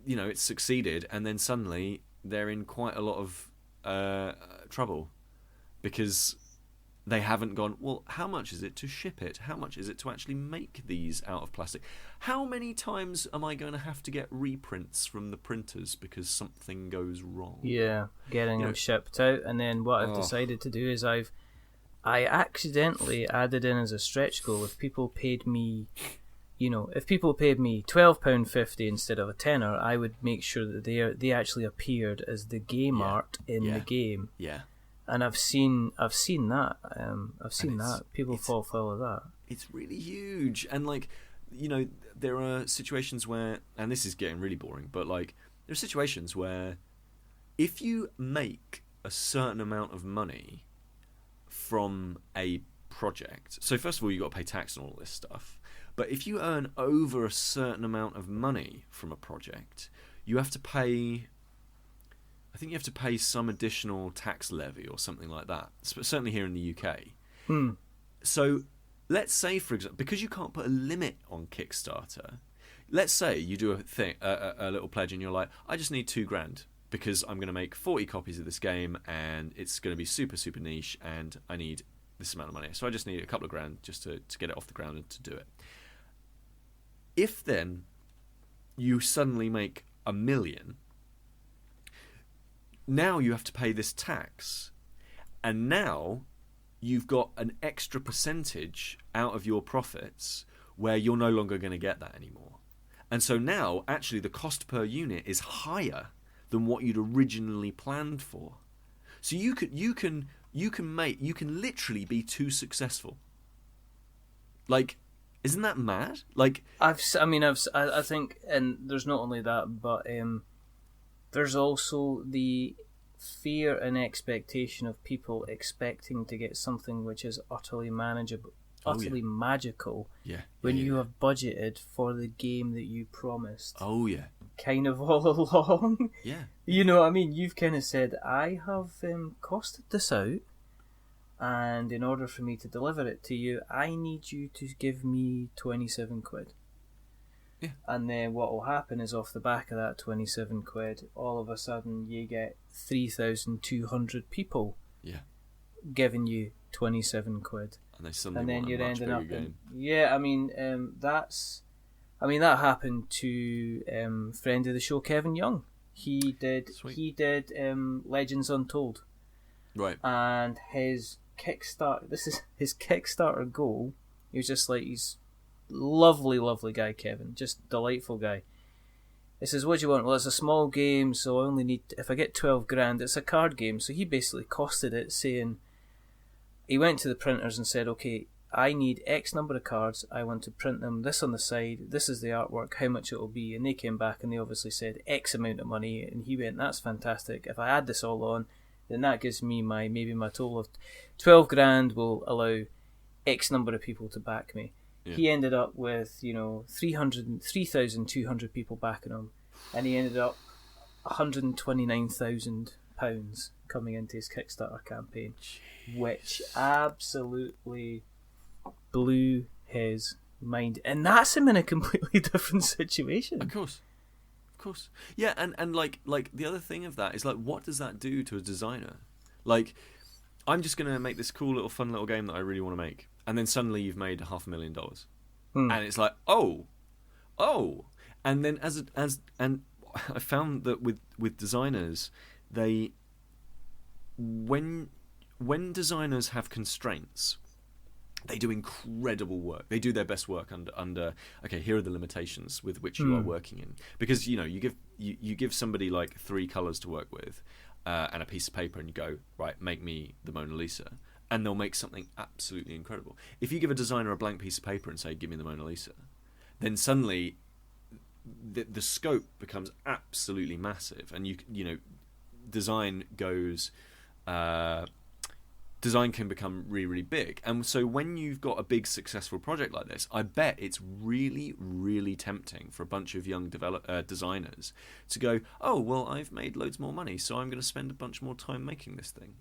it's succeeded, and then suddenly they're in quite a lot of trouble because they haven't gone, well, how much is it to ship it? How much is it to actually make these out of plastic? How many times am I going to have to get reprints from the printers because something goes wrong? Yeah, getting them shipped out. And then what I've decided to do is I accidentally added in as a stretch goal, if people paid me £12.50 instead of a tenner, I would make sure that they actually appeared as the game art in the game. Yeah. And I've seen that. That people fall foul of that. It's really huge, and there are situations where, and this is getting really boring, but there are situations where if you make a certain amount of money from a project, so first of all you've got to pay tax and all this stuff, but if you earn over a certain amount of money from a project, you have to pay. I think you have to pay some additional tax levy or something like that. Certainly here in the UK. So let's say, for example, because you can't put a limit on Kickstarter, let's say you do a little pledge and you're like, I just need $2,000 because I'm going to make 40 copies of this game and it's going to be super, super niche and I need this amount of money. So I just need a couple of grand just to get it off the ground and to do it. If then you suddenly make $1 million, now you have to pay this tax, and now you've got an extra percentage out of your profits where you're no longer going to get that anymore. And so now actually the cost per unit is higher than what you'd originally planned for. So you can literally be too successful. Isn't that mad? I think, and there's not only that, but there's also the fear and expectation of people expecting to get something which is utterly manageable, utterly magical, when you have budgeted for the game that you promised. Oh yeah. Kind of all along. Yeah. You know what I mean? You've kind of said, I have costed this out, and in order for me to deliver it to you, I need you to give me 27 quid. Yeah. And then what will happen is off the back of that 27 quid, all of a sudden you get 3,200 people giving you 27 quid. And they suddenly want a much bigger game. That happened to friend of the show, Kevin Young. He did. Sweet. He did Legends Untold, Right. and his Kickstarter. This is his Kickstarter goal. He was just like, he's lovely, lovely guy, Kevin. Just delightful guy. He says, "What do you want?" "Well, it's a small game, so I only need. If I get 12 grand, it's a card game." So he basically costed it, saying he went to the printers and said, "Okay, I need X number of cards. I want to print them. This on the side. This is the artwork. How much it will be?" And they came back and they obviously said X amount of money. And he went, "That's fantastic. If I add this all on, then that gives me my total of 12 grand will allow X number of people to back me." Yeah. He ended up with 3,200 people backing him, and he ended up £129,000 coming into his Kickstarter campaign. Jeez. Which absolutely blew his mind, and that's him in a completely different situation. Of course. Yeah, and like the other thing of that is, like, what does that do to a designer? Like, I'm just gonna make this cool little fun little game that I really want to make, and then suddenly you've made $500,000, and it's like, oh, and then and I found that with designers, when designers have constraints, they do incredible work. They do their best work under okay, here are the limitations with which you are working in. Because you give somebody like 3 colours to work with and a piece of paper, and you go, right, make me the Mona Lisa, and they'll make something absolutely incredible. If you give a designer a blank piece of paper and say, give me the Mona Lisa, then suddenly the scope becomes absolutely massive, and design goes. Design can become really, really big. And so when you've got a big successful project like this, I bet it's really, really tempting for a bunch of young designers to go, oh, well, I've made loads more money, so I'm going to spend a bunch more time making this thing.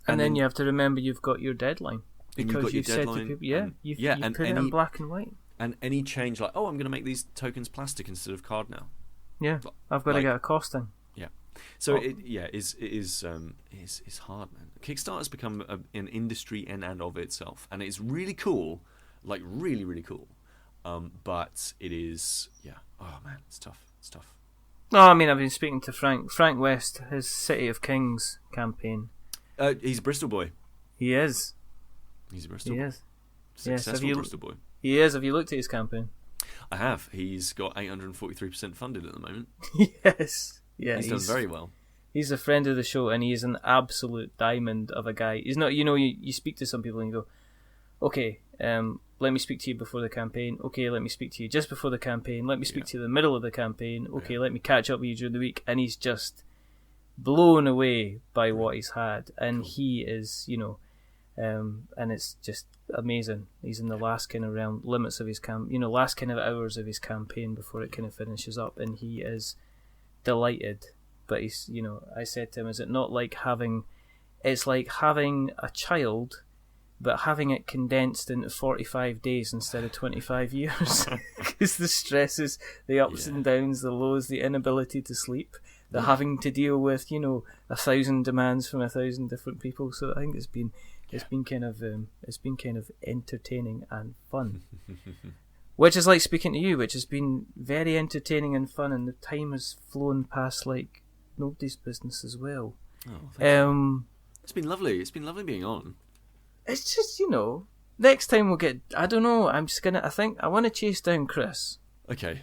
And then you have to remember you've got your deadline. Because you've said to people, you've put it in black and white. And any change, like, oh, I'm going to make these tokens plastic instead of card now. Yeah, I've got to get a costing. Yeah. So it is hard, man. Kickstarter's become an industry in and of itself, and it's really cool, like really, really cool. But it is, oh man, it's tough. No, I mean, I've been speaking to Frank West, his City of Kings campaign. He's a Bristol boy. He is. He's a Bristol. He is. Successful Bristol boy. He is. Have you looked at his campaign? I have. He's got 843% funded at the moment. Yes. Yeah, he's done very well. He's a friend of the show, and he's an absolute diamond of a guy. He's not, you speak to some people and you go, okay, let me speak to you before the campaign. Okay, let me speak to you just before the campaign. Let me speak to you in the middle of the campaign. Okay, let me catch up with you during the week. And he's just blown away by what he's had. And he is, and it's just amazing. He's in the last kind of limits of his last kind of hours of his campaign before it kind of finishes up, and he is delighted. But he's, I said to him, is it not like it's like having a child, but having it condensed into 45 days instead of 25 years? Because the stresses, the ups and downs, the lows, the inability to sleep, the having to deal with, 1,000 demands from 1,000 different people. So I think it's been kind of entertaining and fun. Which is like speaking to you, which has been very entertaining and fun, and the time has flown past like nobody's business as well. Oh, thank you. It's been lovely. It's been lovely being on. It's just, next time we'll get, I don't know, I want to chase down Kris. Okay.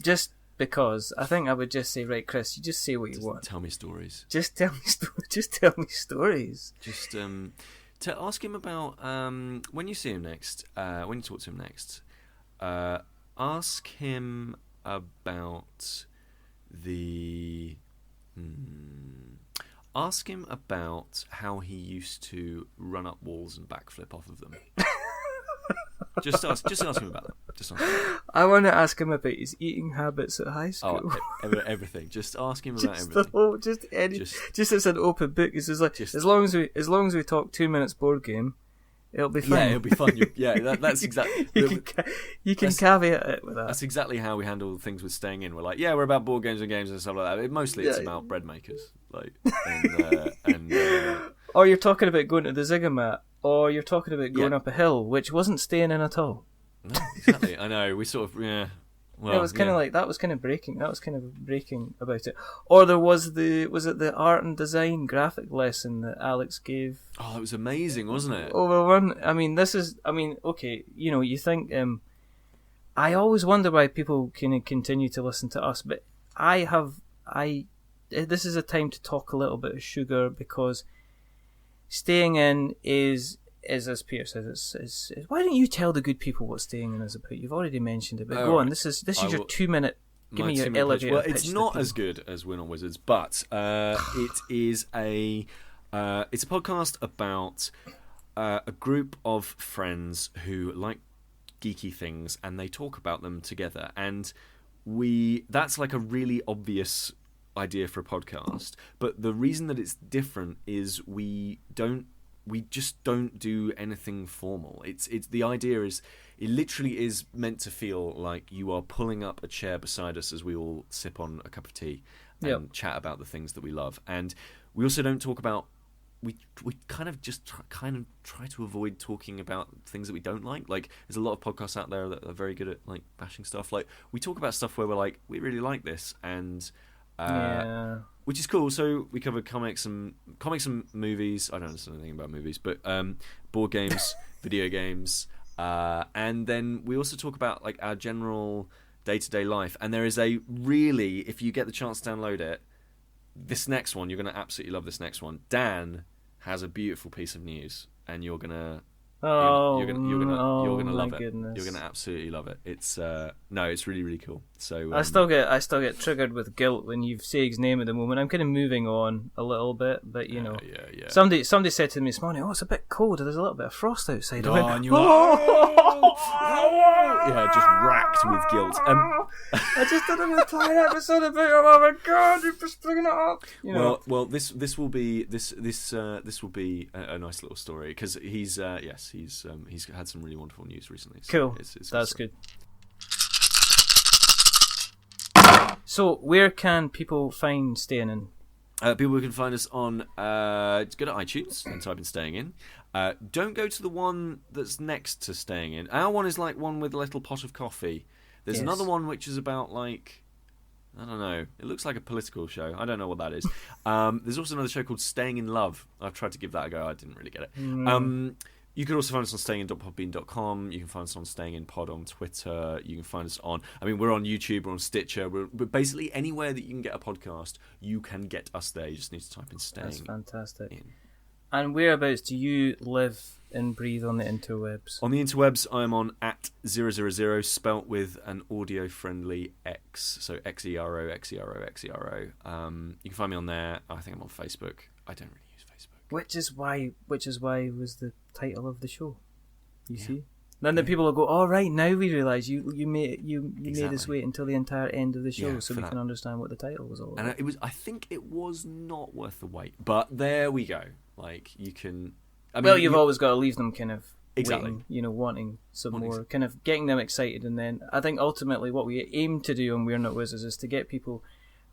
Just because I think I would just say, right, Kris, you just say what you want. Tell me stories. Just tell me stories. Just to ask him about when you see him next, when you talk to him next. Ask him about Ask him about how he used to run up walls and backflip off of them. Just ask him about that. I want to ask him about his eating habits at high school. Oh, everything. Just ask him about everything. Just as an open book. It's just like, as long as we talk 2 minutes board game, it'll be fun. Yeah, it'll be fun. That's exactly. You can caveat it with that. That's exactly how we handle things with staying in. We're like, we're about board games and stuff like that. Mostly it's about bread makers, or you're talking about going to the Ziggurat, or you're talking about going up a hill, which wasn't staying in at all. No, exactly. I know. We sort of Well, it was kind of like that was kind of breaking. That was kind of breaking about it. Or there was the art and design graphic lesson that Alex gave. Oh, that was amazing, wasn't it? Over one. Okay, you think. I always wonder why people can continue to listen to us, but this is a time to talk a little bit of sugar, because staying in is as Peter says, is why don't you tell the good people what staying in is about? You've already mentioned it, but go on. This is your 2 minute. Give me your elevator pitch. Well, it's not as good as We're Not Wizards, but it is it's a podcast about a group of friends who like geeky things, and they talk about them together. And that's like a really obvious idea for a podcast, but the reason that it's different is we just don't do anything formal. It's the idea is it literally is meant to feel like you are pulling up a chair beside us as we all sip on a cup of tea and chat about the things that we love. And we also don't talk about we kind of try to avoid talking about things that we don't like. Like, there's a lot of podcasts out there that are very good at like bashing stuff. Like, we talk about stuff where we're like, we really like this, and which is cool. So we cover comics and movies. I don't understand anything about movies, but board games, video games, and then we also talk about like our general day-to-day life. And there is if you get the chance to download it, this next one, you're going to absolutely love this next one. Dan has a beautiful piece of news, and you're gonna love it. Goodness. You're gonna absolutely love it. It's it's really, really cool. So I still get triggered with guilt when you say his name at the moment. I'm kind of moving on a little bit, but yeah. Somebody said to me this morning, "Oh, it's a bit cold. There's a little bit of frost outside." And you're just racked with guilt. I just did an entire episode about it. Oh my god, you're just bringing it up. Well, this will be a nice little story, because he's had some really wonderful news recently. So cool, that's good. So, where can people find Staying In? People can find us on go to iTunes and type in Staying In. Don't go to the one that's next to Staying In. Our one is like one with a little pot of coffee. There's another one which is about like, I don't know, it looks like a political show. I don't know what that is. There's also another show called Staying in Love. I've tried to give that a go. I didn't really get it. You can also find us on stayingin.podbean.com. You can find us on Staying In Pod on Twitter. You can find us on, we're on YouTube, we're on Stitcher. We're basically anywhere that you can get a podcast, you can get us there. You just need to type in Staying In. That's fantastic. And whereabouts do you live and breathe on the interwebs? On the interwebs, I'm on @000, spelt with an audio-friendly X. So XERO. You can find me on there. I think I'm on Facebook. I don't really use Facebook. Which is why was the title of the show. You see? Then the people will go, "Oh, right, now we realise you made us wait until the entire end of the show so we can understand what the title was all about." And I think it was not worth the wait. But there we go. Like, you can... you've always got to leave them kind of waiting, wanting some more, kind of getting them excited. And then I think ultimately what we aim to do on We're Not Wizards is to get people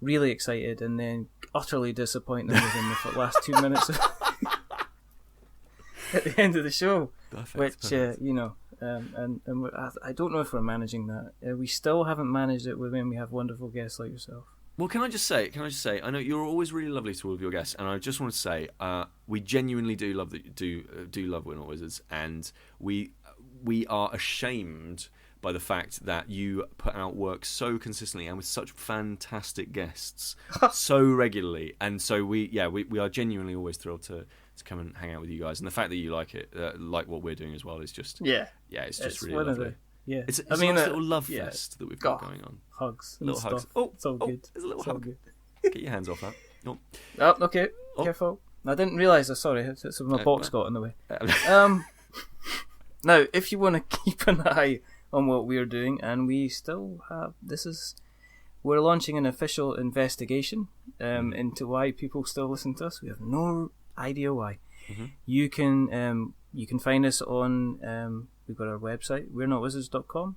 really excited and then utterly disappoint them within the last 2 minutes at the end of the show. Perfect. And I don't know if we're managing that. We still haven't managed it when we have wonderful guests like yourself. Well, can I just say, I know you're always really lovely to all of your guests, and I just want to say, we genuinely do love We're Not Wizards, and we are ashamed by the fact that you put out work so consistently and with such fantastic guests so regularly, and so we are genuinely always thrilled to come and hang out with you guys, and the fact that you like it, like what we're doing as well, is just it's just really lovely. It's a nice little love fest that we've got going on. Hugs. Little hugs. It's all good. There's a little hug. Good. Get your hands off that. Oh, okay. Careful. I didn't realise. Sorry, it's my box got in the way. Now, if you want to keep an eye on what we're doing, and we still have... We're launching an official investigation into why people still listen to us. We have no idea why. Mm-hmm. You can find us on... we've got our website, we'renotwizards.com.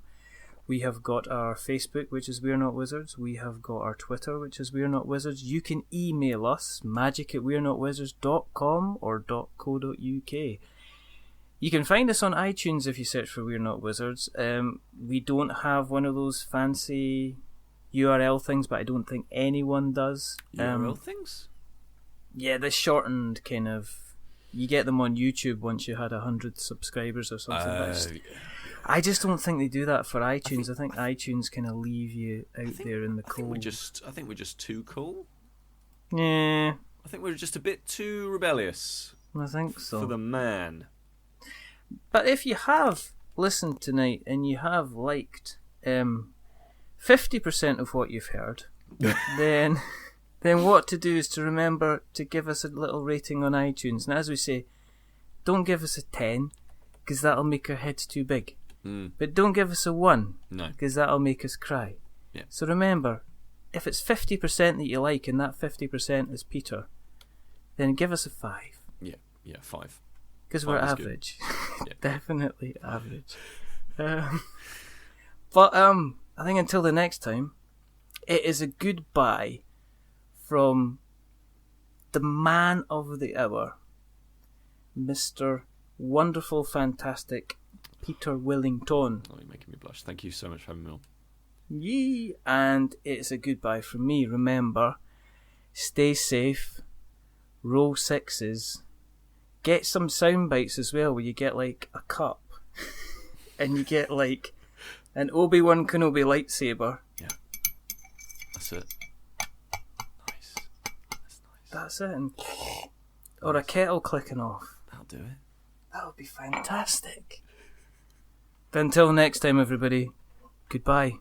We have got our Facebook, which is We're Not Wizards. We have got our Twitter, which is We're Not Wizards. You can email us, magic@we'renotwizards.com or .co.uk. You can find us on iTunes if you search for We're Not Wizards. We don't have one of those fancy URL things, but I don't think anyone does. URL things? Yeah, the shortened kind of... You get them on YouTube once you had 100 subscribers or something. I just don't think they do that for iTunes. I think iTunes kind of leave you out there in the cold. I think we're just too cool. Yeah. I think we're just a bit too rebellious. I think so. For the man. But if you have listened tonight and you have liked 50% of what you've heard, then what to do is to remember to give us a little rating on iTunes. And as we say, don't give us a 10, because that'll make our heads too big. But don't give us a 1, because that'll make us cry. Yeah. So remember, if it's 50% that you like and that 50% is Peter, then give us a 5. Yeah, 5. Because we're average. Definitely average. But I think until the next time, it is a goodbye from the man of the hour, Mr. Wonderful, Fantastic Peter Willington. Oh, you're making me blush. Thank you so much for having me on. Yee! And it's a goodbye from me. Remember, stay safe, roll 6s, get some sound bites as well, where you get like a cup and you get like an Obi-Wan Kenobi lightsaber. Yeah. That's it. Nice. That's nice. That's it. And, or a kettle clicking off. That'll do it. That would be fantastic. But until next time, everybody, goodbye.